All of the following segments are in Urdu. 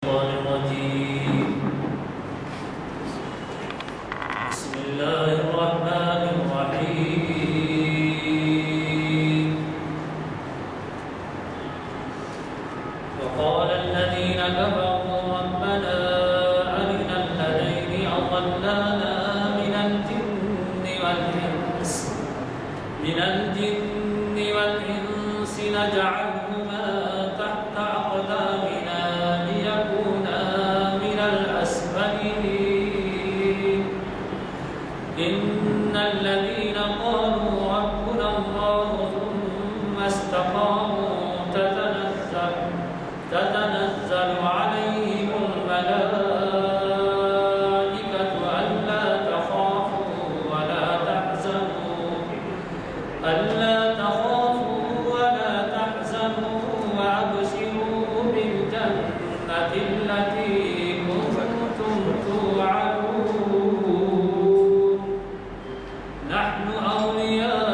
بسم الله الرحمن الرحيم وقال الذين كفروا ربنا أرنا الذين أضلانا من الجن والإنس نجعلهما تحت أقدامنا ليكونا من الأسفلين إن الذين قالوا ربنا الله ثم استقاموا تتنزل عليهم الملائكة ألا تخافوا ولا تحزنوا وأبشروا بالجنة التي كنتم توعدون نحن أولياؤكم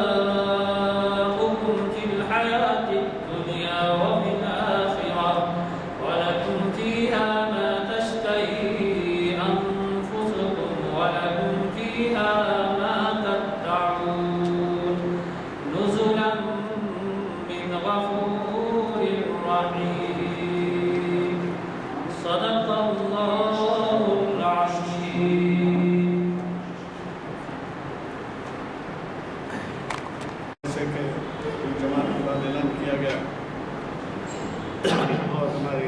في الحياة الدنيا وفي الآخرة ولكم فيها ما تشتهي أنفسكم ولكم فيها ما تدعون نزلا من غفور رحيم صدق الله العظيم. جیسے کہ جماعت کے بعد اعلان کیا گیا اور ہمارے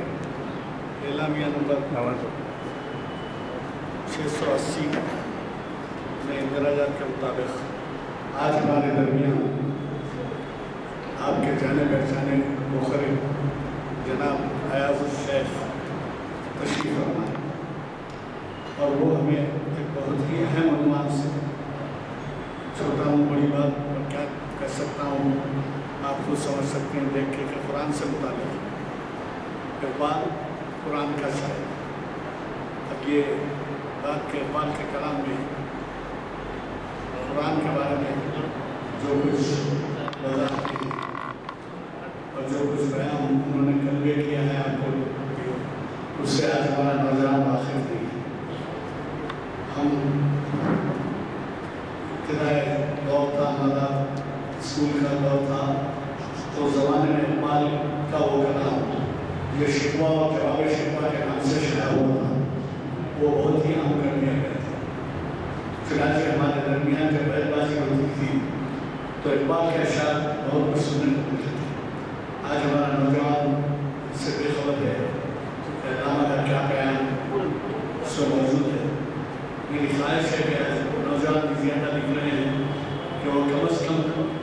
اعلامیہ نمبر 680 میں اندراجات کے مطابق آج ہمارے درمیان آپ کے جانے پہچانے مخرج جناب ایاز الشیخ تشریف فرما ہے اور وہ ہمیں ایک بہت ہی اہم عنوان سے چھوٹا ہوں بڑی بات اور کیا کر سکتا ہوں آپ خود سمجھ سکتے ہیں دیکھ کے کہ قرآن سے متعلق اقبال قرآن کا شاعر. اب یہ بات کہ اقبال کے کلام میں قرآن کے بارے میں جو کچھ وضاحت کی اور جو کچھ بیان انہوں نے کنوے کیا ہے آپ کو اس سے آج ہمارا نوجوان واقف نہیں ہے. ہم ابتدائی دور تھا ہمارا اسکول کا دور تھا تو زمانے میں اقبال کا وہ کلام جو شکوہ اور جواب شکوہ کے نام سے شائع ہوا تھا وہ بہت ہی عام کر دیا گیا تھا. چنانچہ ہمارے درمیان جب بیت بازی ہوتی تھی تو اقبال کے اشعار بہت کچھ سننے کو ملتے تھے. آج ہمارا نوجوان اس سے بے خبر ہے کہ علامہ کا کیا بیان اس میں موجود ہے. میری خواہش ہے کہ نوجوان بھی زیادہ لکھ رہے ہیں کہ وہ کم از کم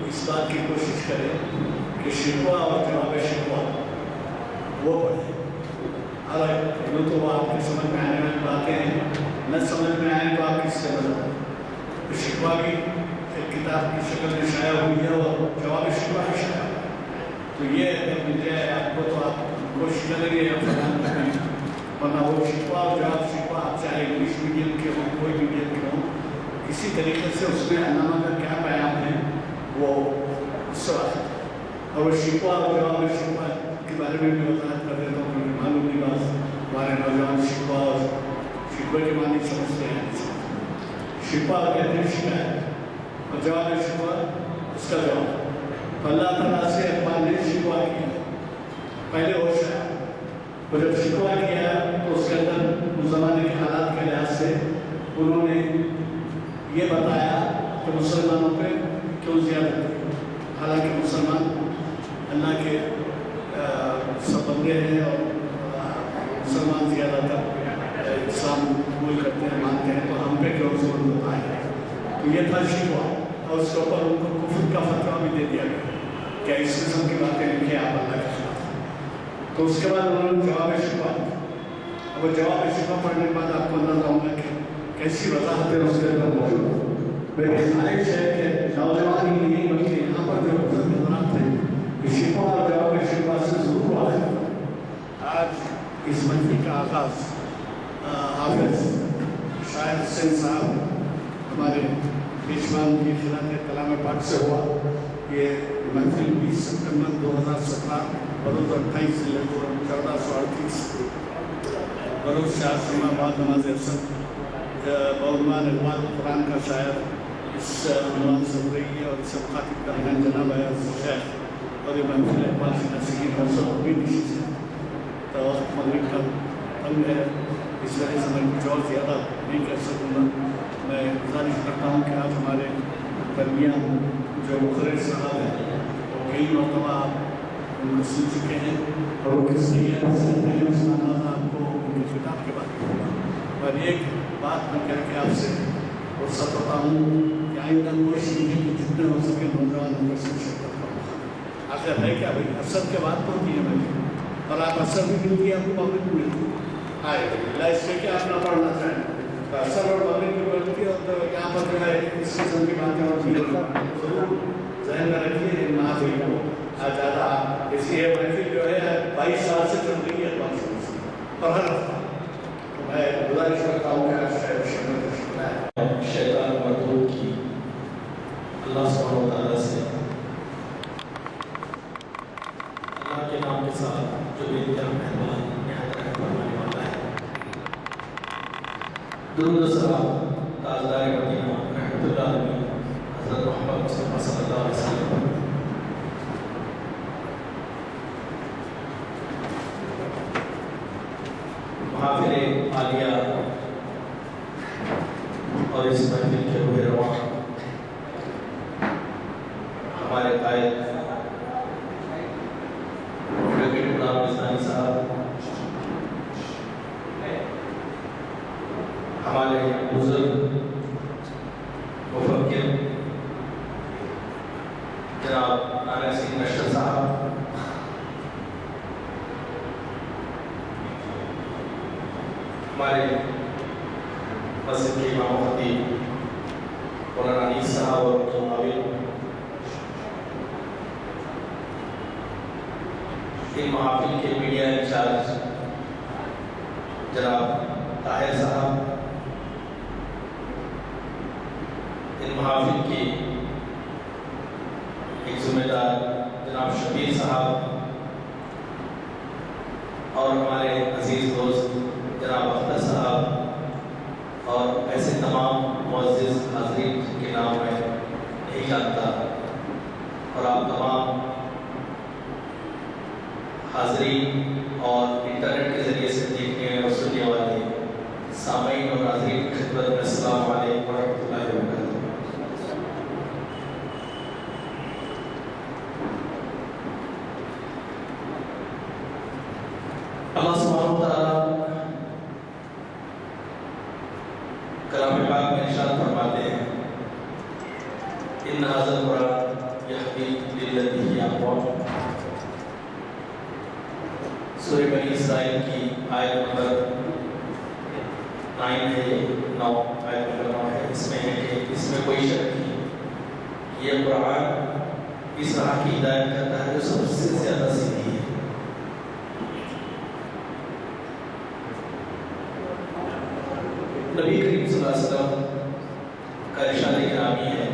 اس بات کی کوشش کرے کہ شکوہ اور جواب شکوہ وہ پڑھیں. حالانکہ تو وہ آپ کے سمجھ میں آنے والی باتیں ہیں نہ سمجھ میں آئیں تو آپ کس سے مدد. تو شکوہ بھی ایک کتاب کی شکل میں شائع ہوئی ہے اور جواب شکوہ بھی شائع ہے. تو یہ مل جائے آپ کو تو آپ کوشش کریں گے ورنہ وہ شکوہ اور جواب شکوہ آپ چاہے انگلش میڈیم کے ہوں کوئی میڈیم کے ہوں کسی طریقے سے اس میں علامہ کا کیا بیان ہے وہ سوال. اور وہ شکوہ اور جواب شکوہ کے بارے میں بھی وضاحت کر دیتا ہوں کیونکہ معلوم نہیں بات ہمارے نوجوان شکوہ اور شکوہ کے معنی سمجھتے ہیں. شکوہ کہتے ہیں شکایت اور جواب شکوہ اس کا جواب. اللہ تعالیٰ سے اقبال نے شکوہ کیا پہلے وہ شاید اور جب شکوہ کیا تو اس کے اندر اس زمانے کے حالات کے لحاظ سے انہوں نے یہ بتایا کہ مسلمانوں پہ کیوں زیادہ تھی. حالانکہ مسلمان اللہ کے سب بندے ہیں اور مسلمان زیادہ تر اسلام قبول کرتے ہیں مانتے ہیں تو ہم پہ کیوں ظلم ہوتا ہے. تو یہ تھا شکوہ اور اس کے اوپر ان کو کفر کا فتویٰ بھی دے دیا گیا کہ اس قسم کی باتیں لکھیں آپ اللہ کے خلاف. تو اس کے بعد انہوں نے جواب شکوہ. اب جواب شکوہ پڑھنے کے بعد آپ کو اندازہ ہوگا کہ کیسی وضاحتیں اس کے اندر موجود. میری خواہش ہے کہ نوجوان ہی نہیں بلکہ یہاں پر جو بزرگ حضرات تھے شکوہ اور جواب شکوہ سے ضرور واقف. آج اس محفل کا آغاز حافظ شاعر حسین صاحب ہمارے پیشوان کی خلاف کلام پاک سے ہوا. یہ محفل 20 سپتمبر 2017 اور 28 سے 1438 بروز شاہ سلمہ بعد نماز افسر بعنوان اقبال قرآن کا شاعر اس عنوان سے ہو رہی ہے اور اسے مخاطب کر رہے ہیں جناب ایاز شیخ اور یہ محفل اقبال سے نصیحی اور سب بھی نشی سے تو مغرب کا تنگ ہے، اس وجہ سے میں کچھ اور زیادہ نہیں کر سکوں گا۔ میں گزارش کرتا ہوں کہ آج ہمارے درمیان جو مقرر صاحب ہیں وہ کئی مرتبہ ان کو سن چکے ہیں اور وہ کس لیے اس کا اندازہ آپ کو ان کی خطاب کے بعد ہوگا۔ اور ایک بات میں کہہ کے آپ سے رخصت ہوتا ہوں کہ آئندہ کوشش کی کہ جتنے ہو سکے نوجوان ان سے شرکت کروں۔ آخر ہے کیا بھائی، اثر کے بعد تو ہوتی ہے میں اور آپ اثر بھی ملتی ہے، آپ کو مغرب بھی ملتی ہے۔ آئے اللہ اس سے کہ آپ نہ پڑھنا چاہیں تو اثر اور مغرب بھی ملتی ہے، اور یہاں پر جو ہے اس قسم کی باتیں ہوتی ہیں ضرور ذہن میں رکھیے۔ ان محافل کو زیادہ اس لیے محفل جو ہے 22 سال سے چل رہی ہے اور ہر ہفتہ میں گزارش کرتا ہوں کہ شیطان مردود کی اللہ سبحانہ وتعالیٰ سے اللہ کے نام کے ساتھ جو بے انتہا مہربان نہایت رحم فرمانے والا ہے، درود و سلام تاجدار مدینہ رحمۃ اللہ علیہ حضرت محمد مصطفیٰ صلی اللہ علیہ وسلم۔ محافل عالیہ اور اس محفل کے روح رواں ہمارے قائد ایڈوکیٹ غلام رضوانی صاحب، ہمارے بزرگ مفکر جناب نانا سنگھ نشتر صاحب، ہمارے مسجد کے امام و خطیب مولانا انیس صاحب اور معاون، ان محافل کے میڈیا انچارج جناب طاہر صاحب، ان محافل کے ایک ذمہ دار جناب شبیر صاحب، اور ہمارے عزیز دوست جناب اختر صاحب، اور ایسے تمام معزز حاضرین جن کے نام میں نہیں جانتا، اور آپ تمام حاضرین اور انٹرنیٹ کے ذریعے سے دیکھنے اور سننے والے سامعین اور حاضرین کی خدمت میں السلام علیکم ورحمۃ اللہ وبرکاتہ۔ اللہ سبحانہ وتعالیٰ کلام پاک میں ارشاد فرماتے ہیں ان ھذا القرآن یہدی للتی ہی اقوم۔ سورہ بنی اسرائیل کی آیت نمبر 9 ہے، 9 آیت نمبر 9 ہے۔ اس میں ہے کہ اس میں کوئی شک نہیں، یہ قرآن اس راہ کی ہدایت کرتا ہے جو سب سے زیادہ سیدھی ہے۔ نبی کریم صلی اللہ علیہ وسلم کا ارشاد گرامی ہے،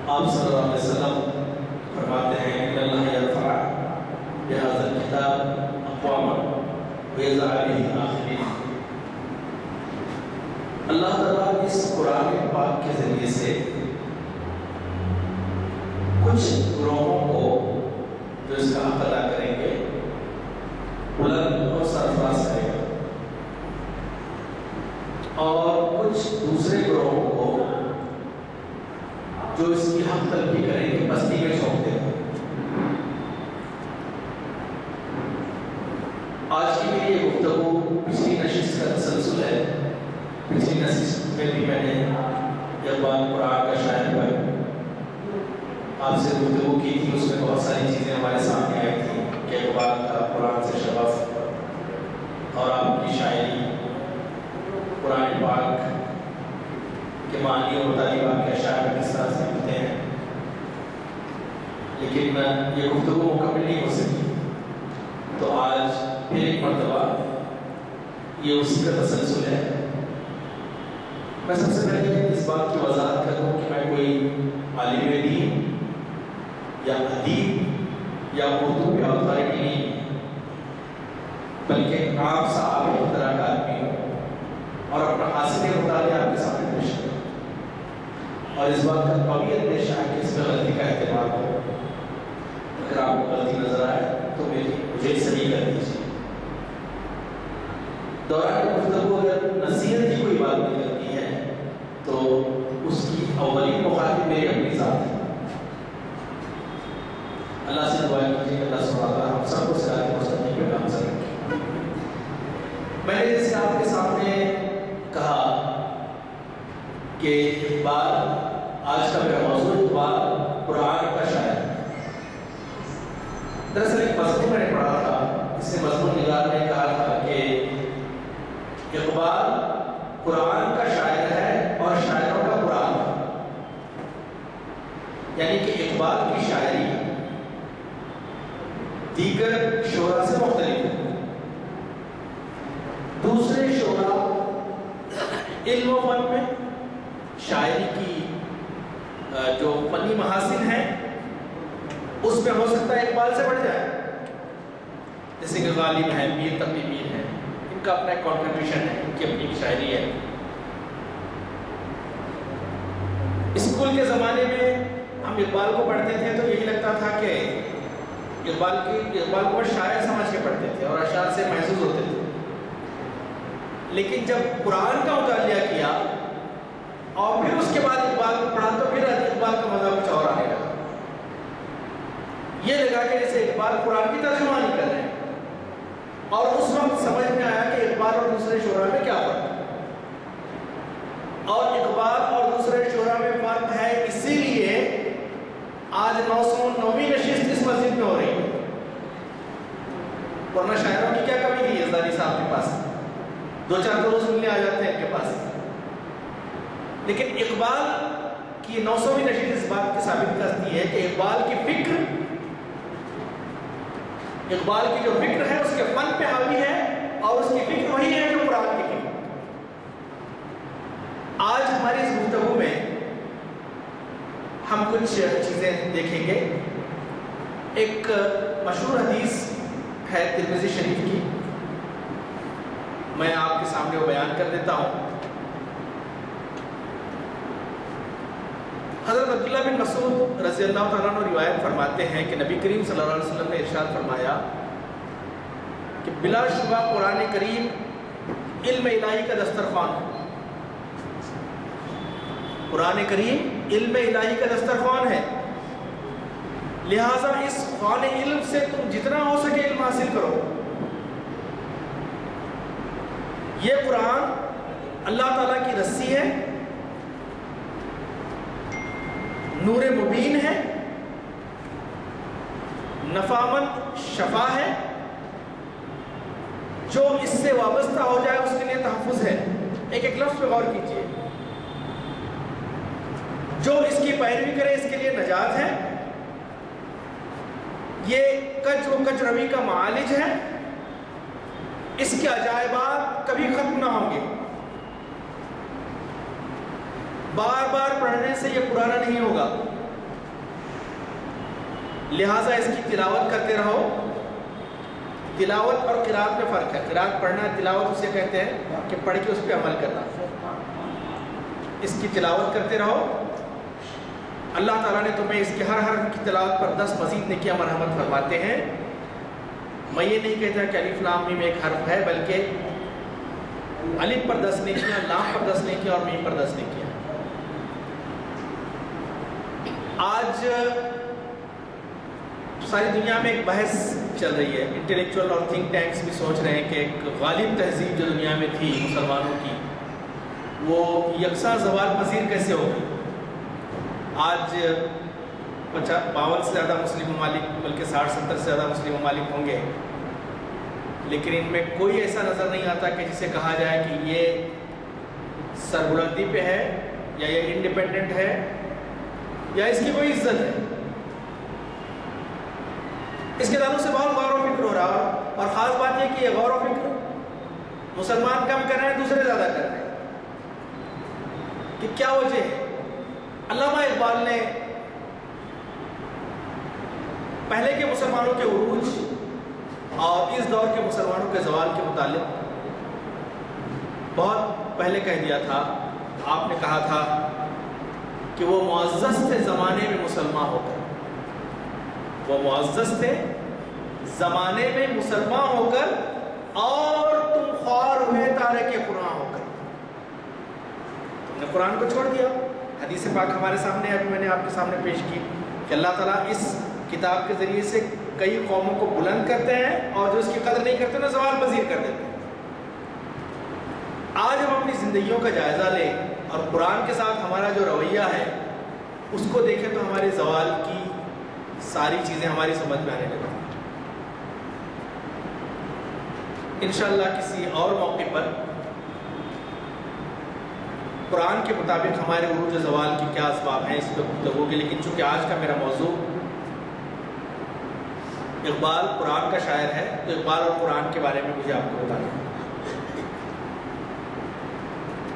آپ صلی اللہ علیہ وسلم فرماتے ہیں ان اللہ یرفع بہذا الکتاب اقواما ویضع بہ آخرین۔ اللہ تعالیٰ اس قرآن پاک کے ذریعے سے کچھ گروہوں کو جو اس کا حق ادا کریں گے بلند اور سرفراز کرے گا، اور کچھ دوسرے گروہوں کو جو اس کی حق تلفی کریں گے بستی میں چھوڑ دے گا۔ آج کی میری یہ گفتگو پچھلی نشست کا تسلسل ہے۔ پچھلی نشست میں بھی میں نے جب قرآن کا شاعر پر آپ سے گفتگو کی تھی، اس میں بہت ساری چیزیں ہمارے سامنے آئی تھیں کہ اقبال کا قرآن سے شغف اور آپ کی شاعری قرآن پاک کے معنی اور تعلیمات کے اشعار میں کس طرح سے ملتے ہیں، لیکن یہ گفتگو مکمل نہیں ہو سکی، تو آج پھر ایک مرتبہ یہ اسی کا تسلسل ہے۔ میں سب سے پہلے اس بات کی وضاحت کروں کہ میں کوئی عالم دین یا ادیب یا اردو پہ اتھارٹی نہیں، بلکہ آپ صاحب کی طرح کا آدمی ہو اور اپنا حاصل مطالعہ آپ کے سامنے پیش کرے اور اس بات کا قابلیت پیش آئے کہ اس میں غلطی کا احتمال ہو. اگر آپ کو غلطی نظر آئے تو مجھے صحیح کر دیجیے. دوران گفتگو اگر نصیحت کی کوئی بات نکلتی ہے تو اس کی اولین مخاطب میری اپنی ذات ہے. اللہ سے دعا کیجیے کہ اللہ سبحانہ وتعالی ہم سب کو صراط مستقیم پہ کام سے رکھے. میں نے جیسے آپ کے سامنے کہا کہ اقبال، آج کا میرا موضوع اقبال قرآن کا شاعر. دراصل ایک مضمون میں نے پڑھا تھا، اس سے مضمون نگار نے کہا تھا کہ اقبال قرآن کا شاعر ہے اور شاعروں کا قرآن ہے. یعنی کہ اقبال کی شاعری دیگر شعراء سے مختلف ہے. دوسرے شعراء علم و فن میں شاعری کی جو فنی محاسن ہیں اس میں ہو سکتا ہے اقبال سے بڑھ جائے، جیسے کہ غالب ہے، میر تقی میر ہے، ان کا اپنا ایک کنٹریبیوشن ہے، ان کی اپنی شاعری ہے. اسکول کے زمانے میں ہم اقبال کو پڑھتے تھے تو یہی لگتا تھا کہ اقبال کو شاعر سمجھ کے پڑھتے تھے اور اشعار سے محظوظ ہوتے تھے. لیکن جب قرآن کا مطالعہ کیا اور پھر اس کے بعد اقبال کو پڑھا تو پھر اقبال کا مزہ کچھ اور آنے لگا. یہ لگا کہ جیسے اقبال قرآن کی ترجمانی کر رہے ہیں. اور اس وقت سمجھ میں آیا کہ اقبال اور دوسرے شعراء میں کیا فرق ہے. اور اقبال اور دوسرے شعراء میں فرق ہے اسی لیے آج 909ویں نشست اس مسجد میں ہو رہی ہے. ورنہ شاعروں کی کیا کمی تھی یزدانی صاحب کے پاس، 2-4 روز ملنے آ جاتے ہیں ان کے پاس. لیکن اقبال کی 900ویں نشست اس بات کی ثابت کرتی ہے کہ اقبال کی جو فکر ہے اس کے فن پہ حاوی ہے اور اس کی فکر وہی ہے جو قرآن کی فکر. آج ہماری اس گفتگو میں ہم کچھ چیزیں دیکھیں گے. ایک مشہور حدیث ہے ترمذی شریف کی، میں آپ کے سامنے وہ بیان کر دیتا ہوں. حضرت عبداللہ بن مسعود رضی اللہ تعالیٰ عنہ روایت فرماتے ہیں کہ نبی کریم صلی اللہ علیہ وسلم نے ارشاد فرمایا کہ بلا شبہ قرآن کریم علم الہی کا دسترخوان ہے. قرآن کریم علم الہی کا دسترخوان ہے، لہٰذا اس خوان علم سے تم جتنا ہو سکے علم حاصل کرو. یہ قرآن اللہ تعالیٰ کی رسی ہے، نور مبین ہے، نفامند شفا ہے. جو اس سے وابستہ ہو جائے اس کے لیے تحفظ ہے. ایک لفظ پہ غور کیجیے، جو اس کی پیروی کرے اس کے لیے نجات ہے. یہ کج و کج روی کا معالج ہے. اس کے عجائبات کبھی ختم نہ ہوں گے. بار بار پڑھنے سے یہ پرانا نہیں ہوگا، لہٰذا اس کی تلاوت کرتے رہو. تلاوت اور قرات میں فرق ہے. قرات پڑھنا، تلاوت اسے کہتے ہیں کہ پڑھ کے اس پہ عمل کرنا. اس کی تلاوت کرتے رہو. اللہ تعالیٰ نے تمہیں اس کے ہر حرف کی تلاوت پر 10 مزید نیکیاں مرحمت فرماتے ہیں. میں یہ نہیں کہتا کہ الف لام میم ایک حرف ہے، بلکہ الف پر 10 نیکیاں، لام پر 10 نیکیاں اور میم پر 10 نیکیاں. آج ساری دنیا میں ایک بحث چل رہی ہے. انٹلیکچوئل اور تھنک ٹینکس بھی سوچ رہے ہیں کہ ایک غالب تہذیب جو دنیا میں تھی مسلمانوں کی، وہ یکساں زوال پذیر کیسے ہوگی. آج 52 سے زیادہ مسلم ممالک، بلکہ 60-70 سے زیادہ مسلم ممالک ہوں گے، لیکن ان میں کوئی ایسا نظر نہیں آتا کہ جسے کہا جائے کہ یہ سربلندی پہ ہے یا یہ انڈیپینڈنٹ ہے یا اس کی کوئی عزت ہے. اس کے تعلق سے بہت غور و فکر ہو رہا. اور خاص بات یہ کہ یہ غور و فکر مسلمان کم کر رہے ہیں، دوسرے زیادہ کر رہے ہیں. کہ کیا وجہ ہے؟ علامہ اقبال نے پہلے کے مسلمانوں کے عروج اور اس دور کے مسلمانوں کے زوال کے متعلق بہت پہلے کہہ دیا تھا. آپ نے کہا تھا کہ وہ معزز تھے زمانے میں مسلمان ہو کر, وہ معزز تھے زمانے میں مسلمان ہو کر, اور تم خوار ہوئے تارک قرآن ہو کر. تم نے قرآن کو چھوڑ دیا. حدیث پاک ہمارے سامنے ابھی میں نے آپ کے سامنے پیش کی کہ اللہ تعالیٰ اس کتاب کے ذریعے سے کئی قوموں کو بلند کرتے ہیں, اور جو اس کی قدر نہیں کرتے انہیں زوال پذیر کر دیتے ہیں. آج ہم اپنی زندگیوں کا جائزہ لیں اور قرآن کے ساتھ ہمارا جو رویہ ہے اس کو دیکھیں تو ہمارے زوال کی ساری چیزیں ہماری سمجھ میں آنے لگیں. انشاءاللہ کسی اور موقع پر قرآن کے مطابق ہمارے عروج زوال کی کیا اسباب ہیں اس پہ گفتگو ہوگی. لیکن چونکہ آج کا میرا موضوع اقبال قرآن کا شاعر ہے تو اقبال اور قرآن کے بارے میں مجھے آپ کو بتانا ہے.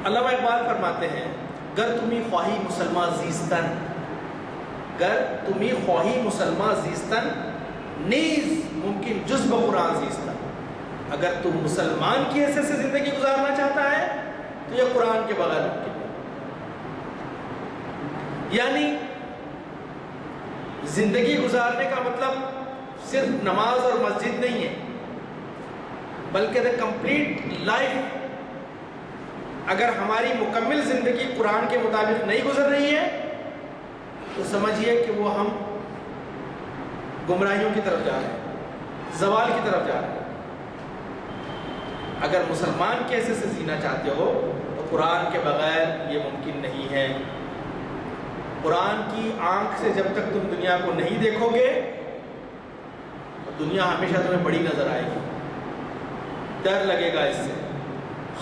علامہ اقبال فرماتے ہیں گر تمہیں خواہی مسلمان زیستن, گر تمہیں خواہی مسلمان زیستن نیز ممکن جز بقرآن زیستن. اگر تم مسلمان کی حیثیت سے زندگی گزارنا چاہتا ہے تو یہ قرآن کے بغیر ممکن ہے. یعنی زندگی گزارنے کا مطلب صرف نماز اور مسجد نہیں ہے, بلکہ دا کمپلیٹ لائف اگر ہماری مکمل زندگی قرآن کے مطابق نہیں گزر رہی ہے تو سمجھیے کہ وہ ہم گمراہیوں کی طرف جا رہے ہیں, زوال کی طرف جا رہے ہیں. اگر مسلمان کیسے سے جینا چاہتے ہو تو قرآن کے بغیر یہ ممکن نہیں ہے. قرآن کی آنکھ سے جب تک تم دنیا کو نہیں دیکھو گے تو دنیا ہمیشہ تمہیں بڑی نظر آئے گی. ڈر لگے گا, اس سے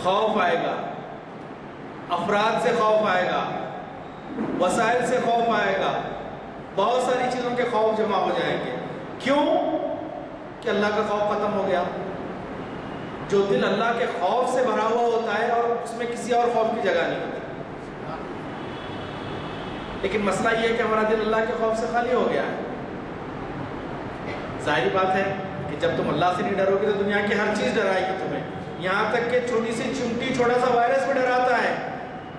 خوف آئے گا, افراد سے خوف آئے گا, وسائل سے خوف آئے گا, بہت ساری چیزوں کے خوف جمع ہو جائیں گے. کیوں کہ اللہ کا خوف ختم ہو گیا. جو دل اللہ کے خوف سے بھرا ہوا ہوتا ہے اور اس میں کسی اور خوف کی جگہ نہیں ہوتی. لیکن مسئلہ یہ ہے کہ ہمارا دل اللہ کے خوف سے خالی ہو گیا ہے. ظاہری بات ہے کہ جب تم اللہ سے نہیں ڈرو گے تو دنیا کی ہر چیز ڈرائے گی تمہیں, یہاں تک کہ چھوٹی سی چمٹی چھوٹا سا وائرس بھی ڈراتا ہے.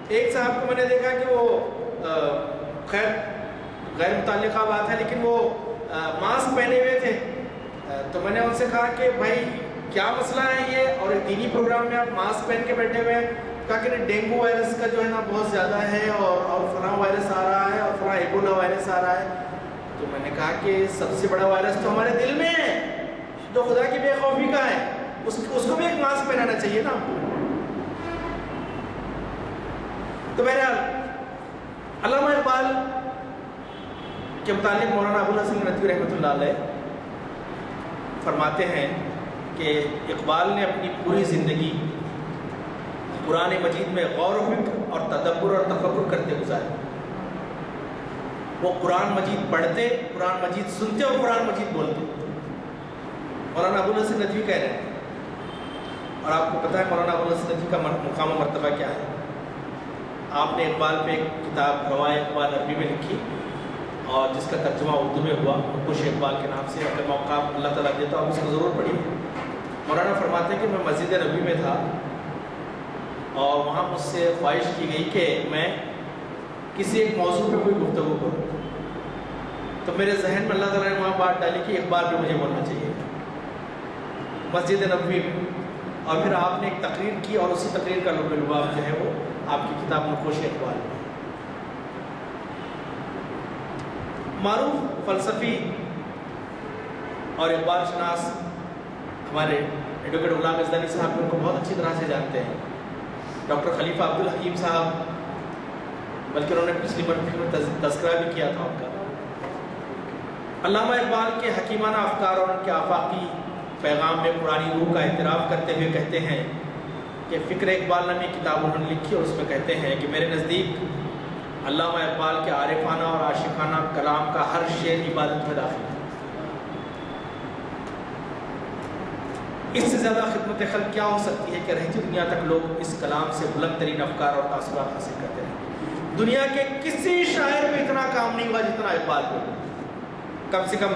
ایک صاحب کو میں نے دیکھا کہ وہ خیر غیر متعلقہ بات ہے لیکن وہ ماسک پہنے ہوئے تھے, تو میں نے ان سے کہا کہ بھائی کیا مسئلہ ہے یہ, اور دینی پروگرام میں آپ ماسک پہن کے بیٹھے ہوئے ہیں. کہا کہ ڈینگو وائرس کا جو ہے نا بہت زیادہ ہے اور فلاں وائرس آ رہا ہے اور فلاں ایبولا وائرس آ رہا ہے. تو میں نے کہا کہ سب سے بڑا وائرس تو ہمارے دل میں ہے جو خدا کی بے خوفی کا ہے, اس کو بھی ایک ماسک پہنانا چاہیے نا. تو بہرحال علامہ اقبال کے متعلق مولانا ابوالحسن ندوی رحمۃ اللہ علیہ فرماتے ہیں کہ اقبال نے اپنی پوری زندگی قرآن مجید میں غور و فکر اور تدبر اور تفکر کرتے گزارے. وہ قرآن مجید پڑھتے, قرآن مجید سنتے اور قرآن مجید بولتے. مولانا ابوالحسن ندوی کہہ رہے ہیں, اور آپ کو پتہ ہے مولانا ابوالحسن ندوی کا مقام و مرتبہ کیا ہے. آپ نے اقبال پہ ایک کتاب روائے اقبال عربی میں لکھی اور جس کا ترجمہ اردو میں ہوا نقوش اقبال کے نام سے. اگر موقع اللہ تعالیٰ دیتا ہوں اس کو ضرور پڑھیے. مولانا فرماتے ہیں کہ میں مسجد نبوی میں تھا اور وہاں مجھ سے خواہش کی گئی کہ میں کسی ایک موضوع پہ کوئی گفتگو کروں. تو میرے ذہن میں اللہ تعالیٰ نے وہاں بات ڈالی کہ اقبال پہ مجھے بولنا چاہیے مسجد نبوی میں. اور پھر آپ نے ایک تقریر کی اور اسی تقریر کا لب لباب جو ہے وہ آپ کی کتاب نقوش اقبال میں. معروف فلسفی اور اقبال شناس ہمارے ایڈوکیٹ غلام ازدانی صاحب ان کو بہت اچھی طرح سے جانتے ہیں. ڈاکٹر خلیفہ عبدالحکیم صاحب, بلکہ انہوں نے پچھلی مرتبہ میں تذکرہ بھی کیا تھا ان کا. علامہ اقبال کے حکیمانہ افکار اور ان کے آفاقی پیغام میں پرانی روح کا اعتراف کرتے ہوئے کہتے ہیں کہ فکر اقبال نامی کتاب انہوں نے لکھی اور اس میں کہتے ہیں کہ میرے نزدیک علامہ اقبال کے عارفانہ اور عاشقانہ کلام کا ہر شعر عبادت میں داخل ہے. اس سے زیادہ خدمت خلق کیا ہو سکتی ہے کہ رہتی دنیا تک لوگ اس کلام سے بلند ترین افکار اور تاثرات حاصل کرتے ہیں. دنیا کے کسی شاعر پہ اتنا کام نہیں ہوا جتنا اقبال پہ, کم سے کم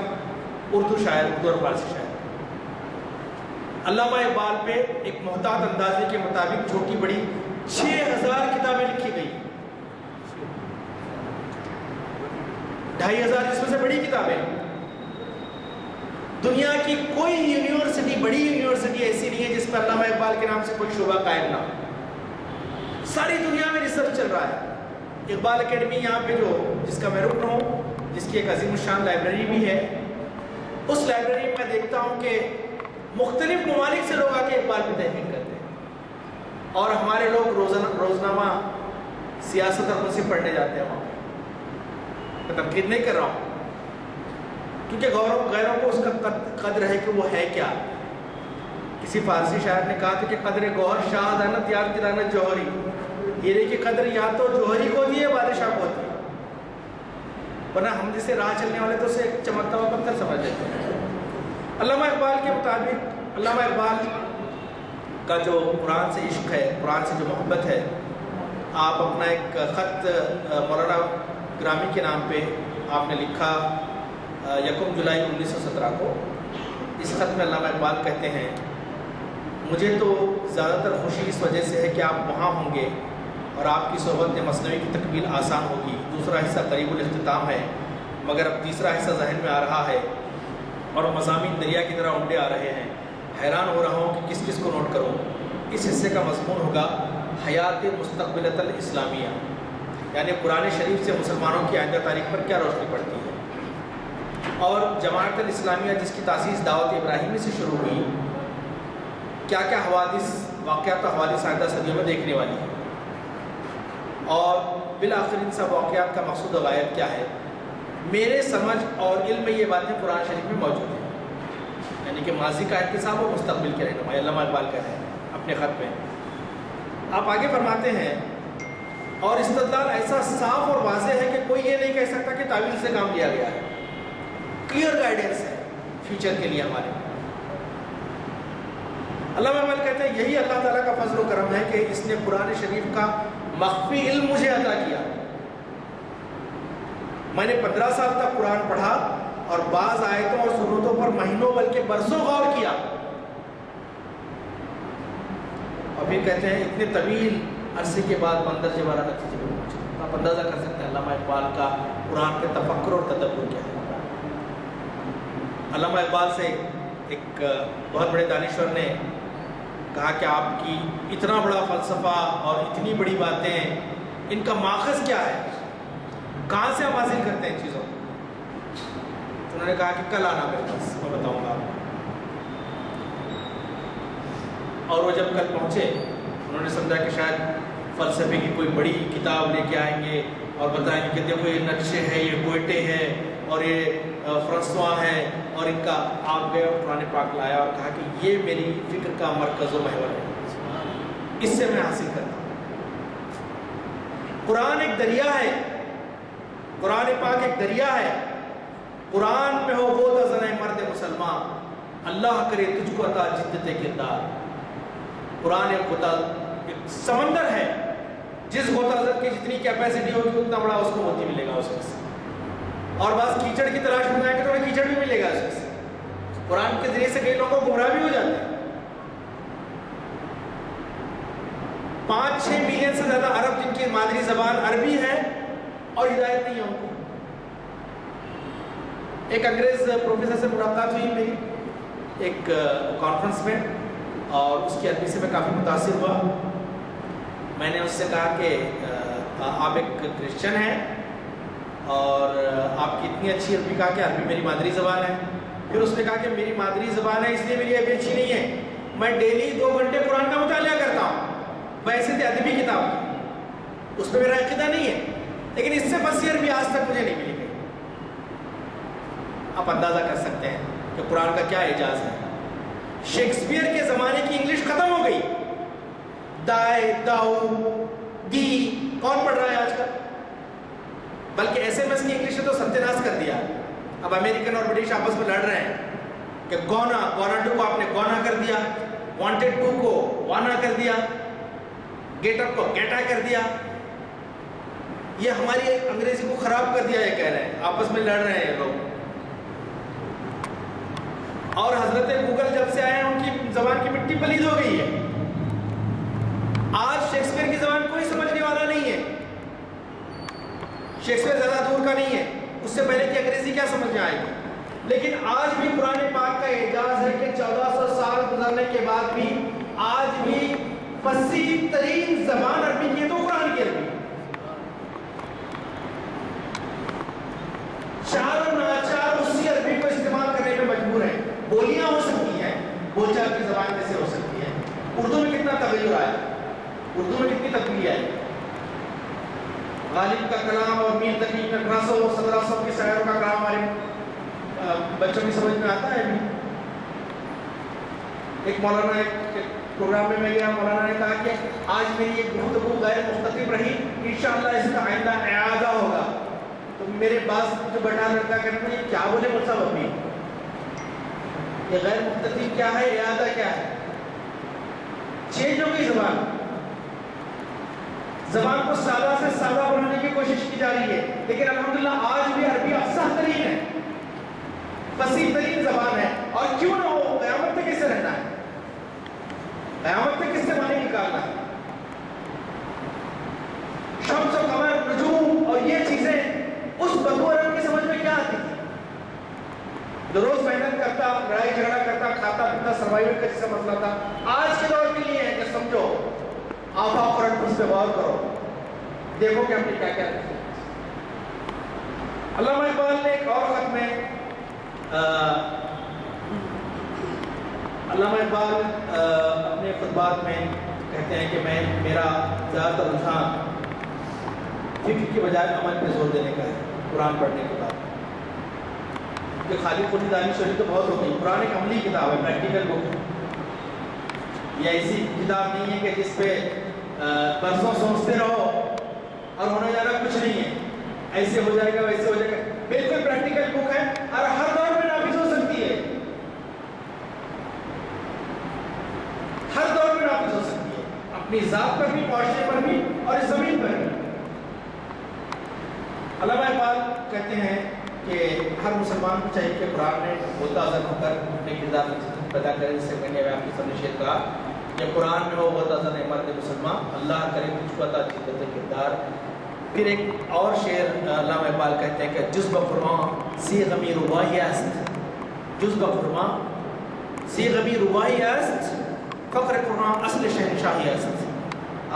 اردو شاعر, اردو اور فارسی شاعر. علامہ اقبال پہ ایک محتاط اندازے کے مطابق چھوٹی بڑی 6000 کتابیں لکھی گئی، 2500 اس میں سے بڑی کتابیں۔ دنیا کی کوئی یونیورسٹی، بڑی یونیورسٹی ایسی نہیں ہے جس میں علامہ اقبال کے نام سے کوئی شعبہ قائم نہ ہو۔ ساری دنیا میں ریسرچ چل رہا ہے۔ اقبال اکیڈمی یہاں پہ جس کا میں رکن ہوں، جس کی ایک عظیم الشان لائبریری بھی ہے، اس لائبریری میں دیکھتا ہوں کہ مختلف ممالک سے لوگ آ کے اقبال پہ تحقیق کرتے ہیں، اور ہمارے لوگ روزنامہ سیاست اور منصف پڑھنے جاتے ہیں وہاں پہ۔ میں تنقید نہیں کر رہا ہوں، کیونکہ غیروں کو اس کا قدر ہے کہ وہ ہے کیا۔ کسی فارسی شاعر نے کہا تھا کہ قدر گوہر شاہ دانت یاد کی دانت جوہری، ہیرے کی قدر یا تو جوہری کو ہوتی ہے بادشاہ کو ہوتی ہے، ورنہ ہم جسے راہ چلنے والے تو اسے ایک چمکتا ہوا پتھر سمجھ لیتے ہیں۔ علامہ اقبال کے مطابق، علامہ اقبال کا جو قرآن سے عشق ہے، قرآن سے جو محبت ہے، آپ اپنا ایک خط مولانا گرامی کے نام پہ آپ نے لکھا 1 جولائی 1917 کو۔ اس خط میں علامہ اقبال کہتے ہیں، مجھے تو زیادہ تر خوشی اس وجہ سے ہے کہ آپ وہاں ہوں گے اور آپ کی صحبت میں مثنوی کی تکمیل آسان ہوگی۔ دوسرا حصہ قریب الاختتام ہے، مگر اب تیسرا حصہ ذہن میں آ رہا ہے اور مضامین دریا کی طرح انڈے آ رہے ہیں۔ حیران ہو رہا ہوں کہ کس کس کو نوٹ کروں۔ اس حصے کا مضمون ہوگا حیات مستقبلۃ الاسلامیہ، یعنی قرآن شریف سے مسلمانوں کی آئندہ تاریخ پر کیا روشنی پڑتی ہے، اور جماعت الاسلامیہ جس کی تاسیس دعوت ابراہیمی سے شروع ہوئی، کیا کیا حوادث، واقعات و حوادث آئندہ صدیوں میں دیکھنے والی ہے، اور بالآخر ان سب واقعات کا مقصود و غایت کیا ہے۔ میرے سمجھ اور علم میں یہ باتیں قرآن شریف میں موجود ہیں، یعنی کہ ماضی کا احتساب اور مستقبل کے رہنما، علامہ اقبال کہہ رہے ہیں اپنے خط میں۔ آپ آگے فرماتے ہیں، اور استدلال ایسا صاف اور واضح ہے کہ کوئی یہ نہیں کہہ سکتا کہ تعویل سے کام لیا گیا ہے، کلیئر گائیڈنس ہے فیوچر کے لیے ہمارے۔ علامہ اقبال کہتے ہیں، یہی اللہ تعالیٰ کا فضل و کرم ہے کہ اس نے قرآن شریف کا مخفی علم مجھے عطا کیا۔ میں نے 15 سال تک قرآن پڑھا اور بعض آیتوں اور سنتوں پر مہینوں بلکہ برسوں غور کیا، اور پھر کہتے ہیں اتنے طویل عرصے کے بعد مندرجہ بالا نتیجے میں پہنچا۔ آپ اندازہ کر سکتے ہیں علامہ اقبال کا قرآن پہ تفکر اور تدبر کیا ہے۔ علامہ اقبال سے ایک بہت بڑے دانشور نے کہا کہ آپ کی اتنا بڑا فلسفہ اور اتنی بڑی باتیں، ان کا ماخذ کیا ہے، کہاں سے آپ حاصل کرتے ہیں ان چیزوں کو؟ انہوں نے کہا کہ کل آنا میرے پاس، میں بتاؤں گا آپ کو۔ اور وہ جب کل پہنچے، انہوں نے سمجھا کہ شاید فلسفے کی کوئی بڑی کتاب لے کے آئیں گے اور بتائیں گے کہ دیکھو یہ نقشے ہیں، یہ کوئٹے ہیں، اور یہ فرانسوا ہے، اور ان کا آپ گئے اور قرآن پاک لایا اور کہا کہ یہ میری فکر کا مرکز و محور ہے، اس سے میں حاصل کرتا ہوں۔ قرآن ایک دریا ہے، قرآن پاک ایک دریا ہے، قرآن میں ہو غوطہ زنِ مرد مسلمان، اللہ کرے تجھ کو عطا جدت کردار۔ قرآن ایک سمندر ہے، جس غوطہ زن کی جتنی کیپیسٹی ہوگی اتنا بڑا اس کو موتی ملے گا اس میں سے، اور بعض کیچڑ کی تلاش میں جائیں گے تو انہیں کیچڑ بھی ملے گا اس میں سے۔ قرآن کے ذریعے سے کئی لوگوں کو گمراہ بھی ہو جاتے ہیں۔ 5-6 ملین سے زیادہ عرب جن کی مادری زبان عربی ہے اور ہدایت نہیں ہے ان کو۔ ایک انگریز پروفیسر سے ملاقات ہوئی میری ایک کانفرنس میں، اور اس کی عربی سے میں کافی متاثر ہوا۔ میں نے اس سے کہا کہ آپ ایک کرسچن ہیں اور آپ کی اتنی اچھی عربی، کہا کہ عربی میری مادری زبان ہے۔ پھر اس نے کہا کہ میری مادری زبان ہے اس لیے میری عربی اچھی نہیں ہے، میں ڈیلی 2 گھنٹے قرآن کا مطالعہ کرتا ہوں، ویسے تھے ادبی کتاب، اس میں میرا عقیدہ نہیں ہے، لیکن اس سے پسی عربی آج تک مجھے نہیں ملی گئی۔ آپ اندازہ کر سکتے ہیں کہ قرآن کا کیا اعجاز ہے۔ شیکسپیئر کے زمانے کی انگلش ختم ہو گئی، دائے داؤ دی کون پڑھ رہا ہے آج کل؟ بلکہ ایس ایم ایس کی انگلش نے تو ستیہ کر دیا۔ اب امریکن اور برٹش آپس میں لڑ رہے ہیں کہ گونا 2 کو آپ نے گونا کر دیا، وانٹیڈ 2 کو وانا کر دیا، گیٹ اپ کو گیٹا کر دیا۔ یہ ہماری انگریزی کو خراب کر دیا، یہ کہہ رہے ہیں، آپس میں لڑ رہے ہیں لوگ۔ اور حضرت گوگل جب سے آئے ہیں ان کی زبان کی مٹی پلید ہو گئی ہے. آج شیکسپیئر کی زبان کوئی سمجھنے والا نہیں ہے. شیکسپیئر زیادہ دور کا نہیں ہے, اس سے پہلے کہ انگریزی کیا سمجھ میں آئے گی. لیکن آج بھی قرآن پاک کا اعجاز ہے کہ 1400 سال گزرنے کے بعد بھی آج بھی فصیح ترین زبان عربی کی ہے تو قرآن کی عربی. چار اور ناچار اسی عربی کو استعمال کرنے پہ مجبور ہیں. بولیاں ہو سکتی ہیں, بول چال کی زبان میں سے ہو سکتی ہے. اردو میں کتنا تغیر آیا, اردو میں کتنی تبدیلی آئی. غالب کا کلام اور میر تقی کا 1800-1700 کے شاعروں کا کلام ہمارے بچوں کی سمجھ میں آتا ہے بھی. ایک مولانا ایک پروگرام میں گیا, مولانا نے کہا کہ آج میری ایک گفتگو غیر مختلف رہی, انشاءاللہ اس کا آئندہ اعادہ ہوگا. تو میرے پاس جو بیٹھا لڑکا کہتا ہے یہ کیا بولے مجھ صاحب ابھی, یہ غیر مختلف کیا ہے, اعادہ کیا ہے. چینج ہو گئی زبان, زبان کو سادہ سے سادہ بنانے کی کوشش کی جا رہی ہے. لیکن الحمدللہ آج بھی عربی افصاح ترین ہے, فصیح ترین زبان ہے. اور کیوں نہ ہو, قیامت تک کس سے رہنا ہے, قیامت تک کس سے معنی نکالنا ہے. شمس و قمر, نجوم اور یہ چیزیں اس بدو عرب کی سمجھ میں کیا آتی تھی. جو روز محنت کرتا, لڑائی جھگڑا کرتا, کھاتا پیتا, سروائیول کا جیسا مسئلہ تھا, آج کے دور کے لیے ہے کہ سمجھو آفاق اور اس پہ غور کرو, دیکھو کہ ہم نے کیا کیا لکھا. علامہ اقبال نے ایک اور خط میں علامہ اقبال اپنے خطبات میں کہتے ہیں کہ میرا زیادہ تر رجحان فکر کی بجائے عمل پہ زور دینے کا ہے. قرآن پڑھنے کے بعد کہ خالی خودی دانی شریف تو بہت ہو گئی, قرآن ایک عملی کتاب ہے, پریکٹیکل بک. یہ ایسی کتاب نہیں ہے کہ جس پہ برسوں سوچتے رہو اور ہونے جانا کچھ نہیں ہے, ایسے ہو جائے گا ویسے ہو جائے گا. بالکل پریکٹیکل بک ہے اور ہر دور میں نافذ ہو سکتی ہے, ہر دور میں نافذ ہو سکتی ہے, اپنی ذات پر بھی, معاشرے پر بھی اور اس زمین پر بھی. علامہ اقبال کہتے ہیں کہ ہر مسلمان کو چاہیے کہ قرآن میں متعظم ہو کر اپنے کردار پیدا کرے. جس سے میں نے آپ کی سمجھے کہا کہ قرآن میں ہو متعظم مرد مسلمان, اللہ کرے کچھ پتا جدت کردار. پھر ایک اور شعر علامہ اقبال کہتے ہیں کہ جذب فرما سی غمی ربائی است, جذب فرما سی غمی ربائی است, فخر قرآن اصل شہنشاہی است.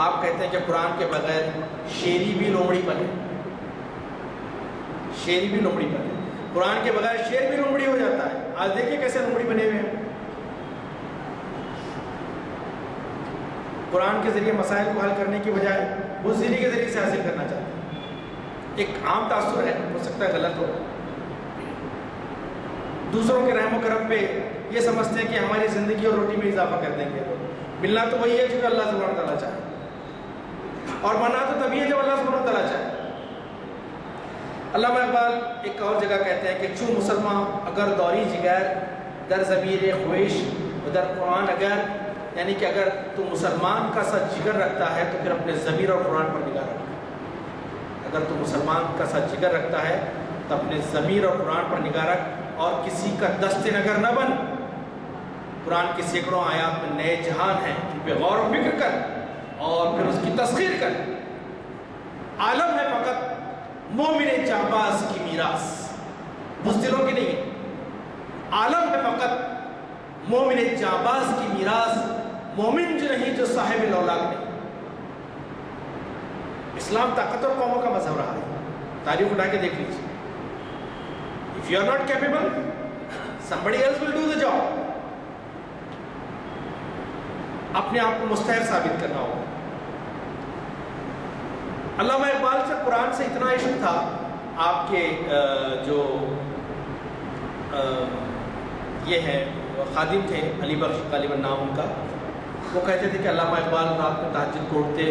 آپ کہتے ہیں کہ قرآن کے بغیر شیری بھی لومڑی بنے, شیری بھی لومڑی بنے. قرآن کے بغیر شیر بھی لومڑی ہو جاتا ہے. آج دیکھیں کیسے لومڑی بنے ہوئے ہیں. قرآن کے ذریعے مسائل کو حل کرنے کی بجائے بزدلی کے ذریعے سے حاصل کرنا چاہتے ہیں. ایک عام تاثر ہے, ہو سکتا ہے غلط ہو, دوسروں کے رحم و کرم پہ یہ سمجھتے ہیں کہ ہماری زندگی اور روٹی میں اضافہ کر دیں گے. ملنا تو وہی ہے جو اللہ سبحانہ و تعالیٰ چاہے, اور مرنا تو تبھی ہے جب اللہ سبحانہ و تعالیٰ چاہے. علامہ اقبال ایک اور جگہ کہتے ہیں کہ چو مسلمان اگر دوری جگر در ضمیر خویش در قرآن اگر, یعنی کہ اگر تو مسلمان کا سا جگر رکھتا ہے تو پھر اپنے ضمیر اور قرآن پر نگاہ رکھ. اگر تو مسلمان کا سا جگر رکھتا ہے تو اپنے ضمیر اور قرآن پر نگاہ رکھ, اور کسی کا دست نگر نہ بن. قرآن کی سینکڑوں آیات میں نئے جہان ہیں, ان پہ غور و فکر کر اور پھر اس کی تسخیر کر. عالم ہے فقط مومن جانباز کی میراث, بزدلوں کی نہیں. عالم ہے فقط مومن جانباز کی میراث, مومن جو نہیں جو صاحب لولاک نہیں. اسلام طاقتور قوموں کا مذہب رہا ہے, تاریخ اٹھا کے دیکھ لیجیے. If you are not capable, somebody else will do the job. اپنے آپ کو مستحق ثابت کرنا ہوگا. علامہ اقبال سے قرآن سے اتنا عشق تھا. آپ کے جو یہ ہے خادم تھے, علی بخش غالباً نام ان کا, وہ کہتے تھے کہ علامہ اقبال رات میں تہجد کو اٹھتے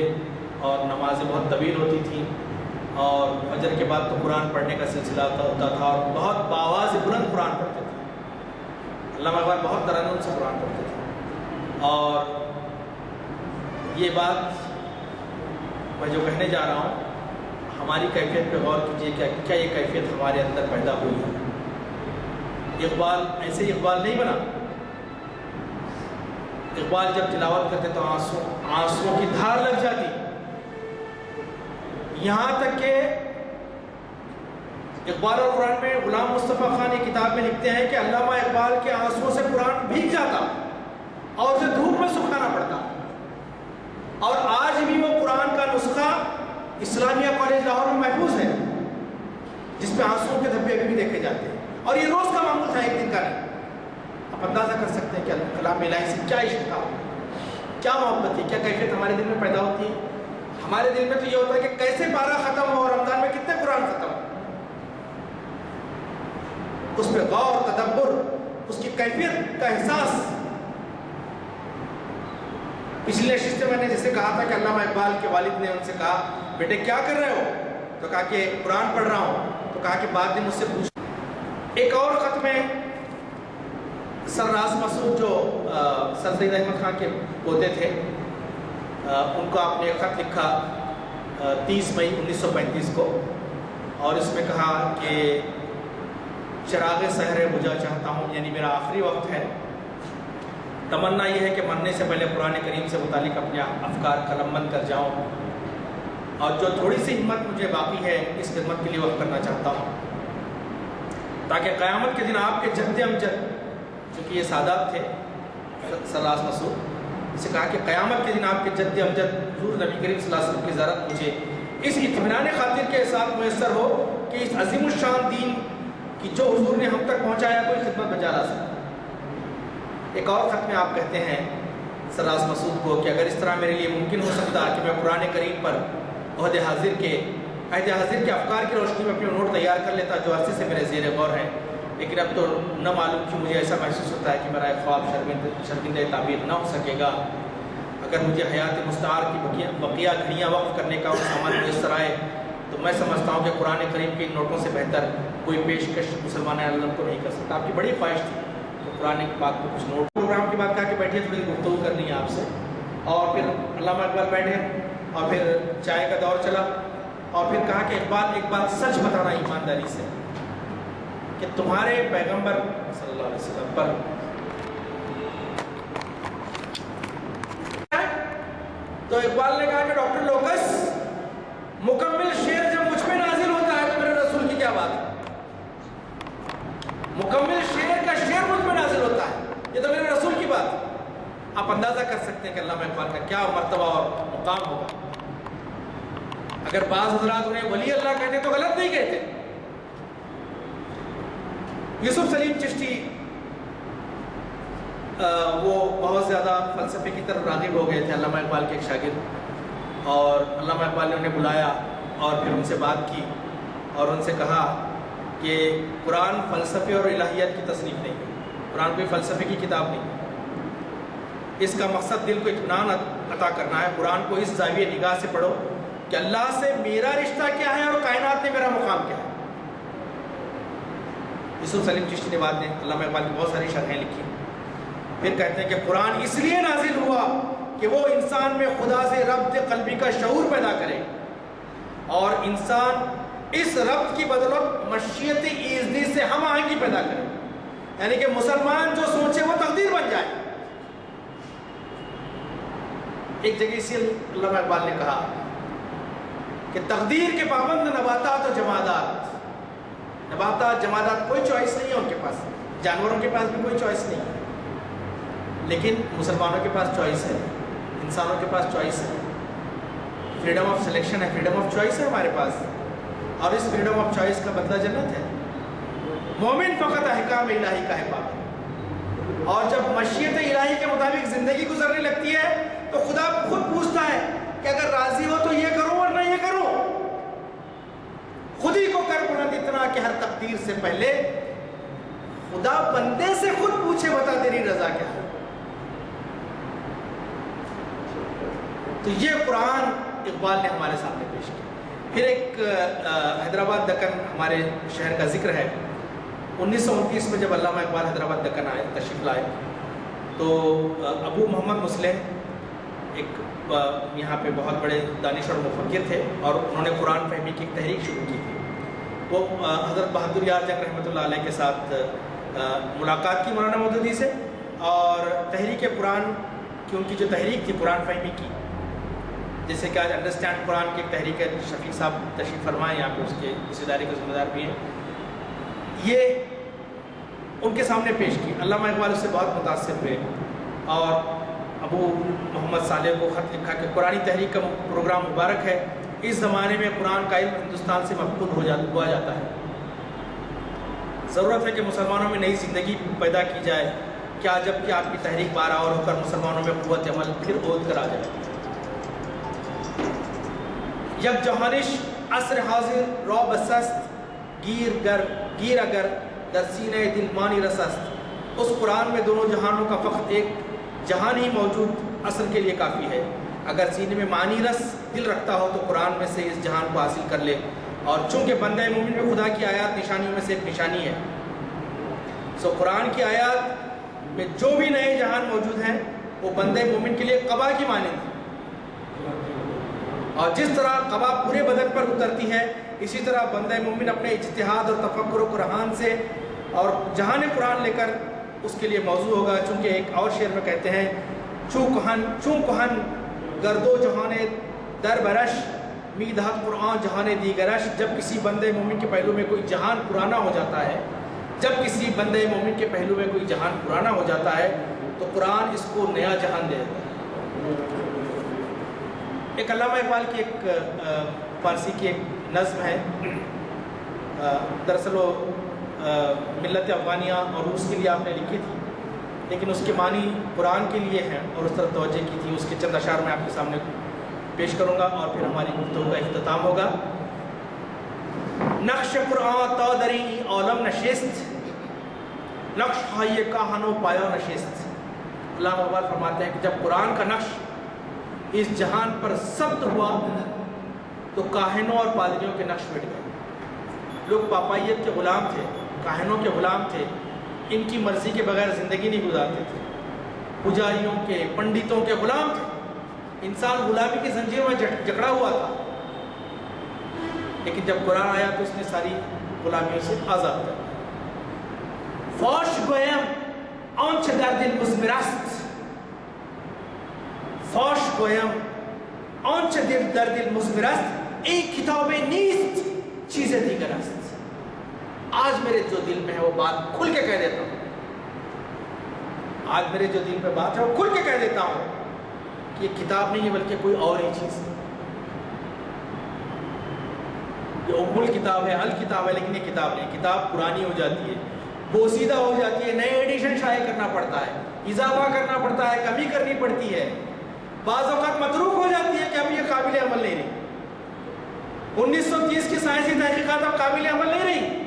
اور نمازیں بہت طویل ہوتی تھیں, اور فجر کے بعد تو قرآن پڑھنے کا سلسلہ ہوتا تھا, اور بہت باواز بلند قرآن پڑھتے تھے. علامہ اقبال بہت ترنم سے قرآن پڑھتے تھے. اور یہ بات میں جو کہنے جا رہا ہوں, ہماری کیفیت پہ غور کیجیے, کیا یہ کیفیت ہمارے اندر پیدا ہوئی ہے. اقبال ایسے اقبال نہیں بنا. اقبال جب تلاوت کرتے تو آنسوؤں کی دھار لگ جاتی. یہاں تک کہ اقبال اور قرآن میں غلام مصطفیٰ خان یہ کتاب میں لکھتے ہیں کہ علامہ اقبال کے آنسوؤں سے قرآن بھیگ جاتا اور اسے دھوپ میں سکھانا پڑتا. اور آج بھی وہ قرآن کا نسخہ اسلامیہ کالج لاہور میں محفوظ ہے جس پہ آنسوؤں کے دھبے ابھی بھی دیکھے جاتے ہیں. اور یہ روز کا معمول تھا, ایک دن کا نہیں. آپ اندازہ کر سکتے ہیں کہ کلام الہی سے کیا عشق تھا, کیا محبت تھی, کیا کیفیت ہمارے دل میں پیدا ہوتی ہے. ہمارے دل میں تو یہ ہوتا ہے کہ کیسے پارہ ختم ہو اور رمضان میں کتنے قرآن ختم ہو. اس پہ غور, تدبر, اس کی کیفیت کا احساس. پچھلی نشست میں نے جسے کہا تھا کہ علامہ اقبال کے والد نے ان سے کہا بیٹے کیا کر رہے ہو, تو کہا کہ قرآن پڑھ رہا ہوں. تو کہا کہ بعد نے مجھ سے پوچھا. ایک اور خط میں سر راز مسعود جو سر سید احمد خان کے پوتے تھے, ان کو آپ نے ایک خط لکھا 30 مئی 1935 کو, اور اس میں کہا کہ چراغ سحر بجھا چاہتا ہوں, یعنی میرا آخری وقت ہے. تمنا یہ ہے کہ مرنے سے پہلے قرآن کریم سے متعلق اپنے افکار قلم بند کر جاؤں, اور جو تھوڑی سی ہمت مجھے باقی ہے اس خدمت کے لیے وقف کرنا چاہتا ہوں, تاکہ قیامت کے دن آپ کے جد امجد, چونکہ یہ سادات تھے سر راز مسعود, اسے کہا کہ قیامت کے دن آپ کے جد امجد حضور نبی کریم صلی اللہ علیہ وسلم کی زیارت مجھے اس اطمینان خاطر کے ساتھ میسر ہو کہ اس عظیم الشان دین کی جو حضور نے ہم تک پہنچایا کوئی خدمت بجا لا سکتا. ایک اور خط میں آپ کہتے ہیں سر راز مسعود کو کہ اگر اس طرح میرے لیے ممکن ہو سکتا کہ میں قرآن کریم پر عہد حاضر کے افکار کی روشنی میں اپنے نوٹ تیار کر لیتا جو عرصے سے میرے زیر غور ہیں, لیکن اب تو نہ معلوم کہ مجھے ایسا محسوس ہوتا ہے کہ میرا ایک خواب شرمندہ تعبیر نہ ہو سکے گا. اگر مجھے حیات مستعار کی بقیہ گھڑیاں وقف کرنے کا سامان میسر آئے تو میں سمجھتا ہوں کہ قرآن کریم کے ان نوٹوں سے بہتر کوئی پیشکش مسلمان عالم کو نہیں کر سکتا. آپ کی بڑی خواہش تھی تو قرآن پاک کو کچھ نوٹ. پروگرام کی بات کہا کہ بیٹھیے تھوڑی گفتگو کرنی ہے آپ سے, اور پھر علامہ اقبال بیٹھے, اور پھر چائے کا دور چلا, اور پھر کہا کہ اقبال ایک بات سچ بتانا ایمانداری سے کہ تمہارے پیغمبر صلی اللہ علیہ وسلم پر تو اقبال نے کہا کہ ڈاکٹر لوکس مکمل شعر جب مجھ پہ نازل ہوتا ہے تو میرے رسول کی کیا بات ہے. مکمل شعر کا شعر مجھ پہ نازل ہوتا ہے, یہ تو میرے رسول کی بات ہے. آپ اندازہ کر سکتے ہیں کہ علامہ اقبال کا کیا مرتبہ اور مقام ہوگا. اگر بعض حضرات انہیں ولی اللہ کہتے تو غلط نہیں کہتے. یوسف سلیم چشتی وہ بہت زیادہ فلسفے کی طرف راغب ہو گئے تھے, علامہ اقبال کے ایک شاگرد, اور علامہ اقبال نے انہیں بلایا اور پھر ان سے بات کی اور ان سے کہا کہ قرآن فلسفے اور الہیات کی تصنیف نہیں ہے, قرآن کوئی فلسفے کی کتاب نہیں, اس کا مقصد دل کو اطمینان عطا کرنا ہے. قرآن کو اس زاویہ نگاہ سے پڑھو کہ اللہ سے میرا رشتہ کیا ہے اور کائنات میں میرا مقام کیا ہے. یوسف سلیم چشتی نے بعد میں علامہ اقبال کی بہت ساری شرحیں لکھی. پھر کہتے ہیں کہ قرآن اس لیے نازل ہوا کہ وہ انسان میں خدا سے ربط قلبی کا شعور پیدا کرے, اور انسان اس ربط کی بدولت مشیت ایزدی سے ہم آہنگی پیدا کرے, یعنی کہ مسلمان جو سوچے وہ تقدیر بن جائے. ایک جگہ اسی علامہ اقبال نے کہا کہ تقدیر کے پابند نباتات و جمادات, نباتات جمادات کوئی چوائس نہیں ہے ان کے پاس, جانوروں کے پاس بھی کوئی چوائس نہیں ہے, لیکن مسلمانوں کے پاس چوائس ہے, انسانوں کے پاس چوائس ہے. فریڈم آف سلیکشن ہے, فریڈم آف چوائس ہے ہمارے پاس, اور اس فریڈم آف چوائس کا بدلہ جنت ہے. مومن فقط احکام الہی کا ہے پابند, اور جب مشیت الہی کے مطابق زندگی گزرنے لگتی ہے تو خدا خود پوچھتا ہے کہ اگر راضی ہو تو یہ کروں ورنہ یہ کروں. خود ہی کو کر بلند اتنا کہ ہر تقدیر سے پہلے خدا بندے سے خود پوچھے بتا تیری رضا کیا ہے. تو یہ قرآن اقبال نے ہمارے سامنے پیش کیا. پھر ایک حیدرآباد دکن ہمارے شہر کا ذکر ہے. 1929 میں جب علامہ اقبال حیدرآباد دکن آئے, تشریف لائے, تو ابو محمد مسلح ایک یہاں پہ بہت بڑے دانش اور مفکر تھے, اور انہوں نے قرآن فہمی کی ایک تحریک شروع کی تھی. وہ حضرت بہادر یار جنگ رحمۃ اللہ علیہ کے ساتھ ملاقات کی مولانا مودودی سے اور تحریک قرآن کی ان کی جو تحریک تھی قرآن فہمی کی، جیسے کہ آج انڈرسٹینڈ قرآن کی ایک تحریک ہے، شفیق صاحب تشریف فرمائیں یہاں پہ، اس کے اس ادارے کے ذمہ دار بھی ہیں، یہ ان کے سامنے پیش کی۔ علامہ اقبال اس سے بہت متاثر ہوئے اور ابو محمد صالح کو خط لکھا کہ قرآنی تحریک کا پروگرام مبارک ہے، اس زمانے میں قرآن کا علم ہندوستان سے مفقود ہوا جاتا ہے، ضرورت ہے کہ مسلمانوں میں نئی زندگی پیدا کی جائے، کیا جب کہ آپ کی تحریک بار اور ہو کر مسلمانوں میں قوت عمل پھر عود کر آ جائے۔ یک جہانش عصر حاضر رو بسست گیر اگر در سینہ دل مانی رسست، اس قرآن میں دونوں جہانوں کا فقط ایک جہان ہی موجود عصر کے لیے کافی ہے، اگر سینے میں معنی رس دل رکھتا ہو تو قرآن میں سے اس جہان کو حاصل کر لے، اور چونکہ بندہ مومن میں خدا کی آیات نشانیوں میں سے ایک نشانی ہے، سو قرآن کی آیات میں جو بھی نئے جہان موجود ہیں وہ بندہ مومن کے لیے قبا کی مانند ہے، اور جس طرح قبا پورے بدن پر اترتی ہے اسی طرح بندہ مومن اپنے اجتہاد اور تفکر و قرآن سے اور جہان قرآن لے کر اس کے لیے موضوع ہوگا، چونکہ ایک اور شعر میں کہتے ہیں چون کہن گردو جہان در برش میدہت قرآن جہان دیگرش، جب کسی بندے مومن کے پہلو میں کوئی جہان پرانا ہو جاتا ہے، جب کسی بندے مومن کے پہلو میں کوئی جہان پرانا ہو جاتا ہے تو قرآن اس کو نیا جہان دے دیتا ہے۔ ایک علامہ اقبال کی ایک فارسی کی ایک نظم ہے، دراصل وہ ملت افغانیہ اور روس کے لیے آپ نے لکھی تھی، لیکن اس کے معنی قرآن کے لیے ہیں اور اس طرف توجہ کی تھی، اس کے چند اشعار میں آپ کے سامنے پیش کروں گا اور پھر ہماری گفتگو کا اختتام ہوگا۔ نقش قرآن تا دری عالم نشست، نقش ہائی کہانو پایا نشست۔ علامہ اقبال فرماتے ہیں کہ جب قرآن کا نقش اس جہان پر ثبت ہوا تو کاہنوں اور پادریوں کے نقش مٹ گئے۔ لوگ پاپائیت کے غلام تھے، کاہنوں کے غلام تھے، ان کی مرضی کے بغیر زندگی نہیں گزارتے تھے، پجاریوں کے پنڈتوں کے غلام تھے، انسان غلامی کی زنجیروں میں جکڑا ہوا تھا، لیکن جب قرآن آیا تو اس نے ساری غلامیوں سے آزاد کر دیا۔ فاش گویم آنچ در دل مضمر است، فاش گویم آنچ در دل مضمر است، ایک کتاب نیست چیز دیگر است۔ آج میرے جو دل میں ہے وہ بات کھل کے کہہ دیتا ہوں، آج میرے جو دل میں بات ہے وہ کھل کے کہہ دیتا ہوں کہ یہ کتاب نہیں ہے بلکہ کوئی اور ہی چیز ہے، یہ ام الکتاب ہے، الکتاب ہے، لیکن یہ کتاب نہیں، کتاب پرانی ہو جاتی ہے، بوسیدہ ہو جاتی ہے، نئے ایڈیشن شائع کرنا پڑتا ہے، اضافہ کرنا پڑتا ہے، کمی کرنی پڑتی ہے، بعض اوقات متروک ہو جاتی ہے کہ اب یہ قابل عمل نہیں رہی۔ 1930 کی سائنسی تحقیقات اب قابل عمل نہیں رہی،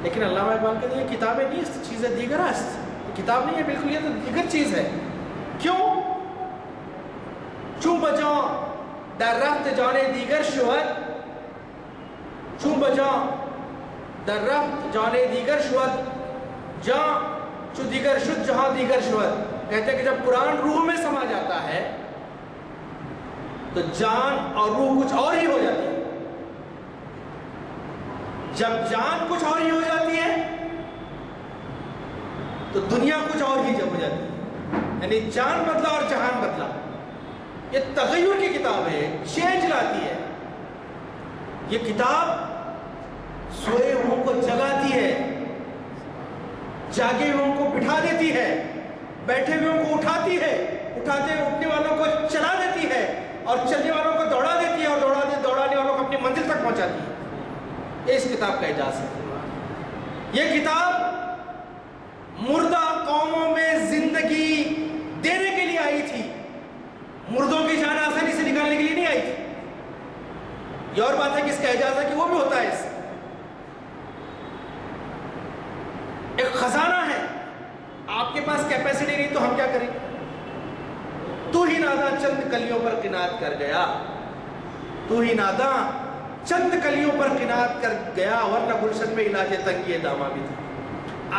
لیکن علامہ اقبال کہتے ہیں یہ کتابیں نیست چیزیں دیگر است، کتاب نہیں ہے بالکل، یہ تو دیگر چیز ہے۔ کیوں؟ چون بجاں در رفت جانے دیگر شود، چون بجاں در رفت جانے دیگر شود، جاں چو دیگر شد جہاں دیگر شود۔ کہتے ہیں کہ جب قرآن روح میں سما جاتا ہے تو جان اور روح کچھ اور ہی ہو جاتی ہے، جب جان کچھ اور ہی ہو جاتی ہے تو دنیا کچھ اور ہی جب ہو جاتی ہے، یعنی جان بدلا اور جہان بدلا۔ یہ تغیر کی کتاب ہے، چینج لاتی ہے، یہ کتاب سوئے ہوئوں کو جگاتی ہے، جاگے ہوئوں کو بٹھا دیتی ہے، بیٹھے ہوئوں کو اٹھاتی ہے، اٹھاتے اٹھنے والوں کو چلا دیتی ہے، اور چلنے والوں کو دوڑا دیتی ہے، اور دوڑانے والوں کو اپنی منزل تک پہنچاتی ہے۔ یہ اس کتاب کا اعجاز ہے۔ یہ کتاب مردہ قوموں میں زندگی دینے کے لیے آئی تھی، مردوں کی جان آسانی سے نکالنے کے لیے نہیں آئی تھی۔ یہ اور بات ہے کہ اس کا اعجاز ہے کہ وہ بھی ہوتا ہے، اس ایک خزانہ ہے، آپ کے پاس کیپیسٹی نہیں تو ہم کیا کریں؟ تو ہی ناداں چند کلیوں پر قناعت کر گیا، تو ہی ناداں چند کلیوں پر قناعت کر گیا، ورنہ گلشن میں علاج تنگی دامہ بھی تھا۔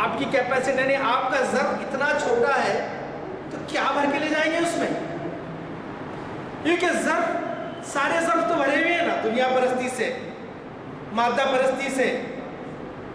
آپ کی کیپیسٹی نہیں، آپ کا ظرف اتنا چھوٹا ہے تو کیا بھر کے لے جائیں گے اس میں؟ کیونکہ سارے ظرف تو بھرے ہوئے ہیں نا، دنیا پرستی سے، مادہ پرستی سے،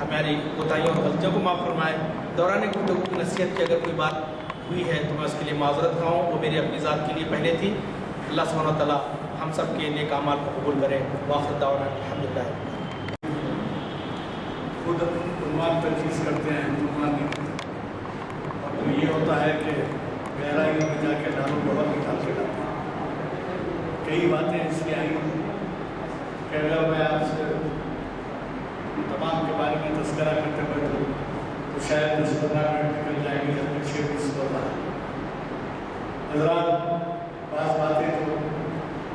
ہماری کوتاہیوں اور غلطیوں کو معاف فرمائے. دوران گفتگو کی نصیحت کی اگر کوئی بات ہوئی ہے تو میں اس کے لیے معذرت خواہ ہوں. وہ میری اپنی ذات کے لیے پہلے تھی. اللہ سبحانہ تعالیٰ ہم سب کے نیک اعمال کو قبول کرے. وآخر دعوانا الحمدللہ. خود عنوان تجویز کرتے ہیں عنوان نہیں کرتے. اور تو یہ ہوتا ہے کہ گہرائیوں میں جا کے داروں کو اور نکال کے لاتے ہیں. کئی باتیں اس لیے آئی کہ اگر میں آپ سے تمام کے بارے میں تذکرہ کرتے ہوئے تو شاید 10-15 منٹ نکل جائیں گے جب تک 6-20 ہوتا ہے. حضرات بعض باتیں تو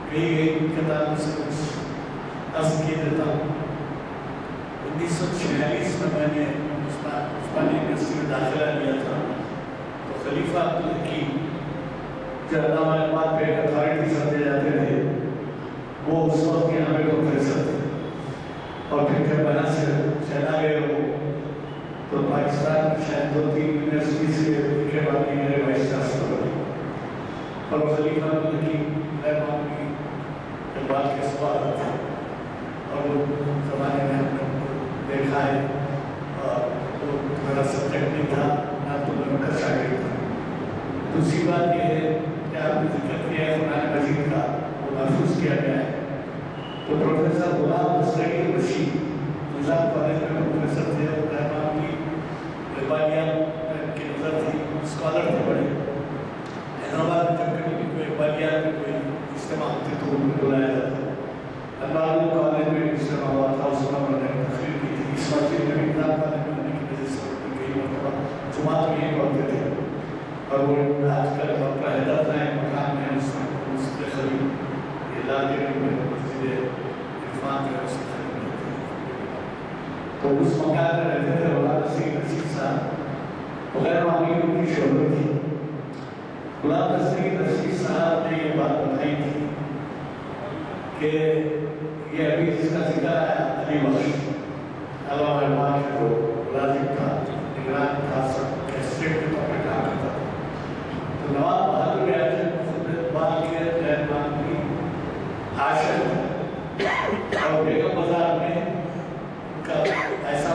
کہی گئی ان کے تعلق سے کچھ عرض کیے دیتا ہوں. 1946 میں نے عثمانی یونیورسٹی میں داخلہ لیا تھا تو خلیفہ عبدالحکیم جو علامہ اقبال پہ اتھارٹی سمجھے جاتے تھے وہ اس وقت یہاں پہ پروفیسر تھے. اور پھر جب یہاں سے چلا گئے وہ تو پاکستان میں شاید 2-3 یونیورسٹی سے کے بعد میرے وائس چانسلر ہوئے. اور خلیفہ عبدالحکیم رحمہ کی اقبال کے سوال تھے اور وہ زمانے میں ہم نے دیکھا ہے اور وہ میرا سبجیکٹ نہیں تھا نہ تو میں ان کا شاگرد تھا. دوسری بات یہ ہے کہ آپ نے ذکر کیا ہے قرآن مجید کا وہ محفوظ کیا گیا ہے. تو پروفیسر غلام مستقیم رشید نظام کالج میں پروفیسر تھے. رحمان کی اقبالیات کی نظر تھی. اسکالر تھے بڑے. حیدرآباد میں جب کبھی بھی کوئی اقبالیات میں کوئی اجتماع ہوتے تو ان کو بلایا جاتا. اللہ کالج میں اجتماع ہوا تھا. اس میں انہوں نے تقریر کی تھی. اس مسجد میں نظام کالج میں ہونے کی وجہ سے کئی مرتبہ جمعہ تو یہی پڑھتے تھے. اور وہ آج کل وقت حیدر ہے مکان میں اس کے قریب علاقے میں مسجد عرفان جو ہے اس کے قریب رہتے ہیں. تو اس مکان میں رہتے تھے. مولانا سید رشید صاحب غیر معمولی کی شہرت تھی. مولانا سید رشید صاحب نے یہ بات بتائی تھی کہ یہ ابھی جس کا ذکر ہے علی بخش علامہ اقبال کا جو ملازم تھا نگران تھا سب اسٹیٹ کے طور پہ کام کرتا تھا. تو نواب بہادر خود اقبال کے رحمان کی عاشق اور بیگم بازار میں ان کا ایسا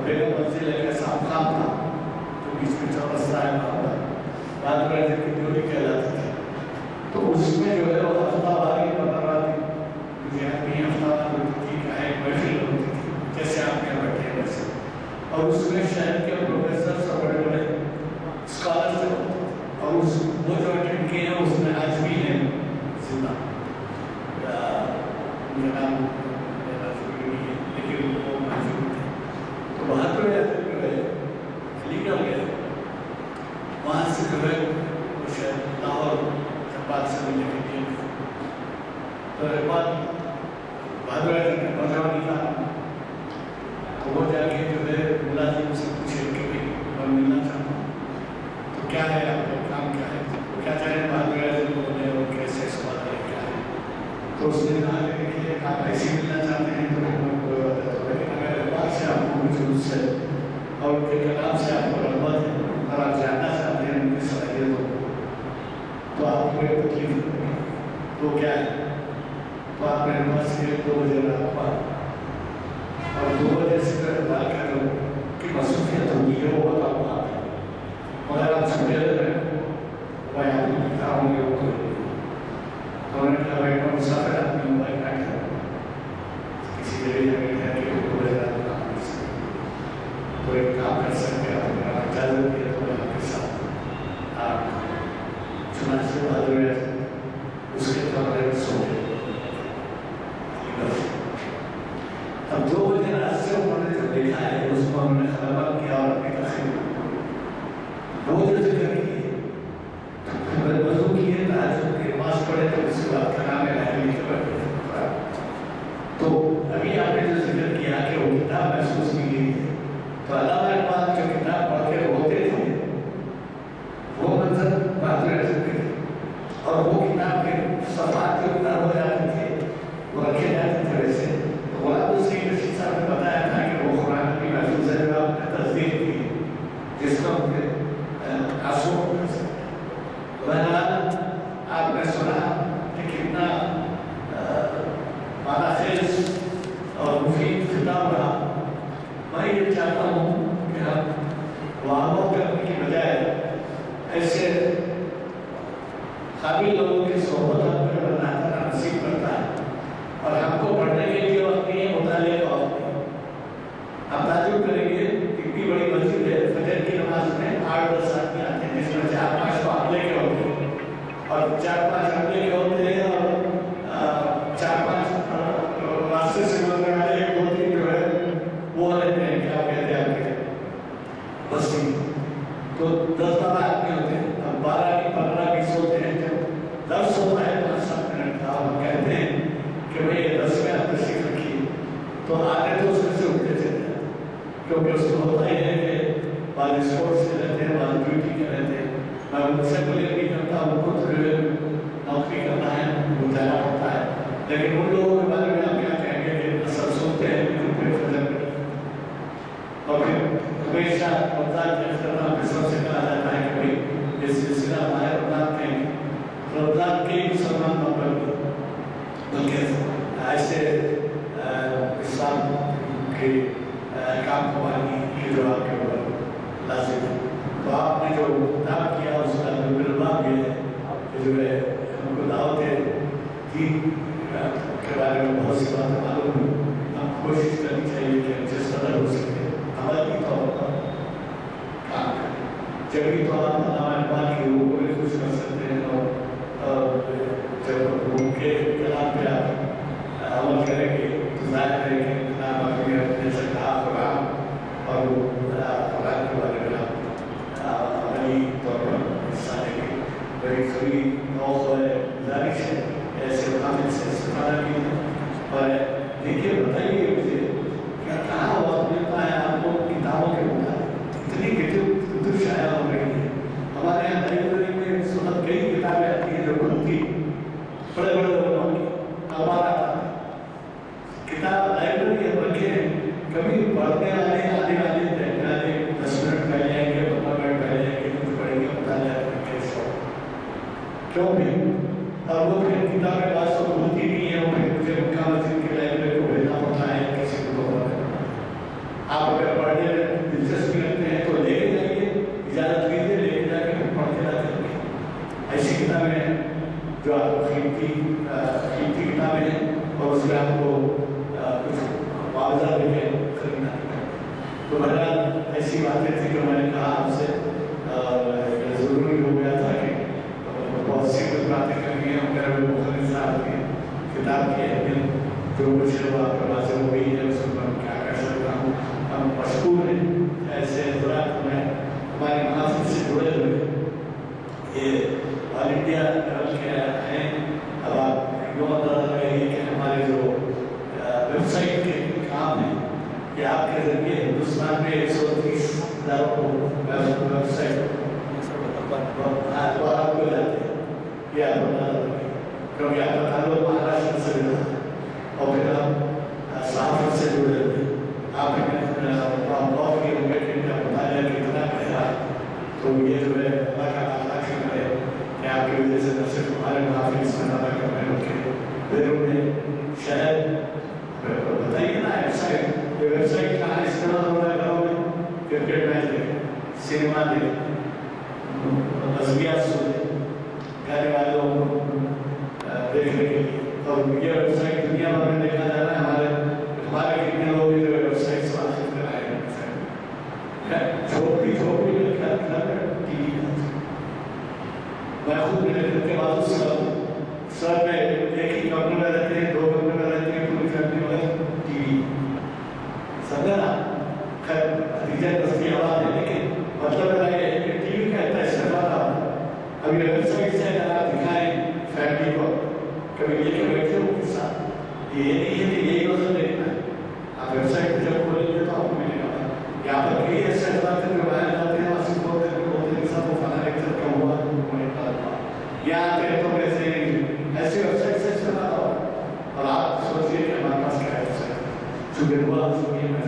بیگم منزل ایک ایسا مقام تھا جو بیچ میں چورستہ ہے وہاں پر بہادر کی ڈیوٹی کہلاتی تھی. تو اس میں جو ہے وہ ہفتہ واری مقرراتی مجھے اپنی ہفتہ وار ہوتی تھی کہ ایک محفل ہوتی تھی جیسے آپ یہاں بیٹھے ہیں ویسے. اور اس میں شہر کے پروفیسر سب بڑے بڑے اسکالر سے ہوتے تھے. اور وہ جو اٹینڈ کیے ہیں اس میں آج بھی ہیں زندہ. میرا نام لیکن وہ محفوظ تھے. تو بہادر جو ہے علی گڑھ گئے. وہاں سے جو ہے وہ شاید لاہور اقبال سے ملنے کے لیے. تو اقبال بہادر نے نوجوانی کا تو وہ جا کے جو ہے ملازم سے پوچھے کہ بھائی میں ملنا چاہتا ہوں تو کیا ہے آپ کا کام کیا ہے کیا چاہیں بہادر اعظم کو بولے اور کیسے سوال ہے کیا ہے. تو اس نے کہا کہ آپ ایسے ملنا چاہتے ہیں تو لیکن اگر اقبال سے آپ کو مجھے اس سے اور ان کے کلام سے آپ کو رغبت ہے اور آپ جاننا چاہتے ہیں ان کی صلاحیتوں تو آپ کو ایک تکلیف ہوگی. تو کیا ہے تو آپ نے پاس سے 2 بجے رات اور 2 بجے سے اقبال کا جو کی مصروفیت ہوگی ہے وہ بتاؤں گا. مگر آپ سمجھے رہے وہ یہاں پہ لکھا ہوں گے وہ تو انہوں نے کہا بھائی میں مسافر آدمی ہوں بھائی بیٹھ کر کسی جگہ جگہ ہے کہ 2 بجے رات کام کر سکتے تو ایک کام کر سکتے آپ نے اجازت دیا تو میں آپ کے ساتھ آپ چنانچہ بہادر اس کے کمرے میں سو گئے. اب 2 بجے رات سے انہوں نے جب دیکھا ہے اس کو انہوں نے خلبت کیا اور اپنی تخیر وہ جو ذکر کیے وضو کیے تہجد کی نماز پڑھے تو اس کے بعد کلام الہی لکھ کر تو ابھی آپ نے جو ذکر کیا کہ وہ کتاب محسوس کی گئی ہے تو علامہ اقبال جو کتاب پڑھ کے روتے تھے وہ منظر بہادر اعظم کے تھے. اور وہ کتاب کے صفحات جو اتر ہو جاتے تھے وہ رکھے جاتے تھے ویسے. تو غلام سید رشید صاحب نے بتایا تھا کہ وہ قرآن کی محفوظ ہے جو آپ نے تصدیق کی جس کا ان کے آنسو کر سکتے. بہرحال آپ نے سنا کہ کتنا معنی خیز اور مفید خطاب رہا. میں یہ چاہتا ہوں کہ ہم وعدوں کرنے کی بجائے ایسے قابل لوگوں کی صحبت ہمیں اللہ تعالیٰ نصیب کرتا ہے اور ہم کو پڑھنے کے لیے وقت نہیں ہے، مطالعے کا وقت نہیں۔ ہم تعجب کریں گے اتنی بڑی مسجد ہے، فجر کی نماز میں 8-10 آدمی آتے ہیں جس میں 4-5 تو عملے کے ہوتے ہیں اور 4-5 عملے کے ہوتے ہیں اور 4-5 راستے سے گزرنے والے 1-2-3 جو ہے وہ رہتے ہیں، کیا کہتے ہیں آپ کے بستی، تو 10-12 آدمی ہوتے ہیں، اب 12-15-20 ہوتے ہیں۔ جب 10 ہوتا ہے 5-7 منٹ کا ہم کہتے ہیں کہ بھئی یہ 10 میں آپ تشریف رکھیے، تو آتے تو اس میں سے اٹھتے تھے کیونکہ اس کو ہوتا ہی ہے کہ بعض اسپورٹس سے رہتے ہیں، بعض ڈیوٹی کے رہتے ہیں۔ میں ان سے بلے نہیں کرتا، ان کو تو نوکری کرنا ہے، وہ جانا ہوتا ہے، لیکن ان لوگوں کے بارے میں آپ کیا کہیں گے کہ اثر سنتے ہیں لیکن پھر فجر کرتے ہیں۔ اور پھر ہمیشہ رمضان کے اختتام میں سب سے کہا جاتا ہے کہ بھئی یہ سلسلہ ماہ رمضان کے رمضان کے مسلمان نمبر بلکہ ایسے اسلام کے کام قوانی کی جو آپ کے اوپر لازم ہے۔ تو آپ نے جو کتاب کیا اس کا جو علماء بھی ہے کہ جو ہے ہم کو دعوت دین کے بارے میں بہت سی باتیں معلوم ہے، ہم کوشش کرنی چاہیے کہ جس قدر ہو سکے عملی طور پر کام کریں، جبھی تو آپ علامہ اقبال کی روح کو بھی خوش کر سکتے ہیں اور جب روح کے کلام پہ آپ عمل کریں گے تو ظاہر ہے کہ کلام آپ نے سے کہا قرآن اور قرآن کے بارے میں آپ عملی طور پر حصہ لیں گے۔ بڑی کبھی موقع ہے، گزارش ہے ایسے مقام سے استفادہ کیجیے اور دیکھیے بتائیے مجھے کیا کہاں وقت ملتا ہے آپ کو کتابوں کے مطابق؟ اتنی کتب شائع ہو رہی ہے ہمارے یہاں لائبریری میں اس وقت کئی کتابیں آتی ہیں جو کھلتی بڑے بڑے لوگوں کی ہمارا کتاب لائبریری ہم رکھے ہیں، کبھی پڑھنے والے آنے والے دیکھنے والے 10 منٹ پہلے آئیں گے 15 منٹ پہلے آئیں گے کچھ پڑھیں گے مطالعہ کریں گے کیوں بھی اور وہ پھر کتابیں بعض تو کھلتی نہیں ہے، وہ پھر مجھے مکہ مسجد کی لائبریری کو بھیجنا ہوتا ہے کسی کو تو آپ اگر پڑھنے میں دلچسپی رکھتے ہیں تو لے کے جائیے، اجازت لیجیے، لے کے جا کے پھر پڑھتے رہتے ہیں۔ ایسی کتابیں ہیں جو آپ کو قیمتی کتابیں ہیں اور اس میں آپ کو کچھ معاوضہ دے کے خریدنا ہے۔ تو بہرحال ایسی باتیں تھیں جو میں نے کہا آپ سے ضروری ہو گیا تھا کہ بہت سی کچھ باتیں کرنی ہیں، میرے مخلص صاحب کی کتاب کی اہمیت جو کچھ آپ کے واضح ہو گئی ہے اس میں میں کیا کر سکتا ہوں۔ ہم مشکور ہیں ایسے حضرات میں ہمارے محافظ سے جڑے ہوئے، یہ آل انڈیا لیول کے ہیں۔ اب آپ یوں اندازہ لگائیے کہ ہمارے جو ویب سائٹ کے کام ہیں کہ آپ کے ذریعے ہندوستان میں 130,000 ویب سائٹ آپ کو جاتے ہیں، یہ آپ اندازہ لگائیے کیونکہ آپ کا تعلق مہاراشٹر سے جڑا ہے اور پھر ہم صحافت سے جڑے ہوئے ہیں۔ آپ بہت کی روکیٹ کا مطالعہ کتنا گہرا ہے، تو یہ جو ہے اللہ کا تعالیٰ شکر ہے کہ آپ کی وجہ سے نہ صرف ہمارے محافظ میں اللہ کا محنت کے بیرون شہر بتائیے نا ویب سائٹ کہاں استعمال ہو رہا ہے، گھروں میں کرکٹ میچ دیکھیں، سنیما دیکھیں، نظریات سنیں گھر والوں کو دیکھنے کے لیے، اور یہ ویب سائٹ دنیا بھر میں دیکھا جا رہا ہے۔ ہمارے کتنے لوگ ہیں جو ویب سائٹ سے حاصل کر رہے ہیں، چھوٹی میں ٹی وی میں خود میرے گھر کے بعد سر میں ایک ہی کمرے میں رہتے ہیں، 2 کمرے میں رہتے ہیں، پوری فیملی میں ٹی وی سمجھا نا۔ خیر نتیجہ دستی آواز ہے لیکن مطلب میرا یہ ہے کہ ٹی وی کا اتنا استعمال ہوتا ہے۔ اب یہ ویب سائٹ سے اگر آپ دکھائیں فیملی کو کبھی لے کے بیٹھے ہو کے ساتھ، یہ نہیں ہے کہ یہی روزہ دیکھنا ہے، آپ ویب سائٹ پہ جب کھولیں گے تو آپ کو ملے گا۔ یہاں پر کئی ایسے حضرات ہیں جو باہر جاتے ہیں وہاں سے بولتے ہیں کہ سب وہ فلاں لیکچر کا ہوا یہاں آتے ہیں تو ایسے ویب سائٹ سے استعمال ہوا، اور آپ سوچیے کہ ہمارے پاس کیا ویب سائٹ چونکہ دعا سنیے میں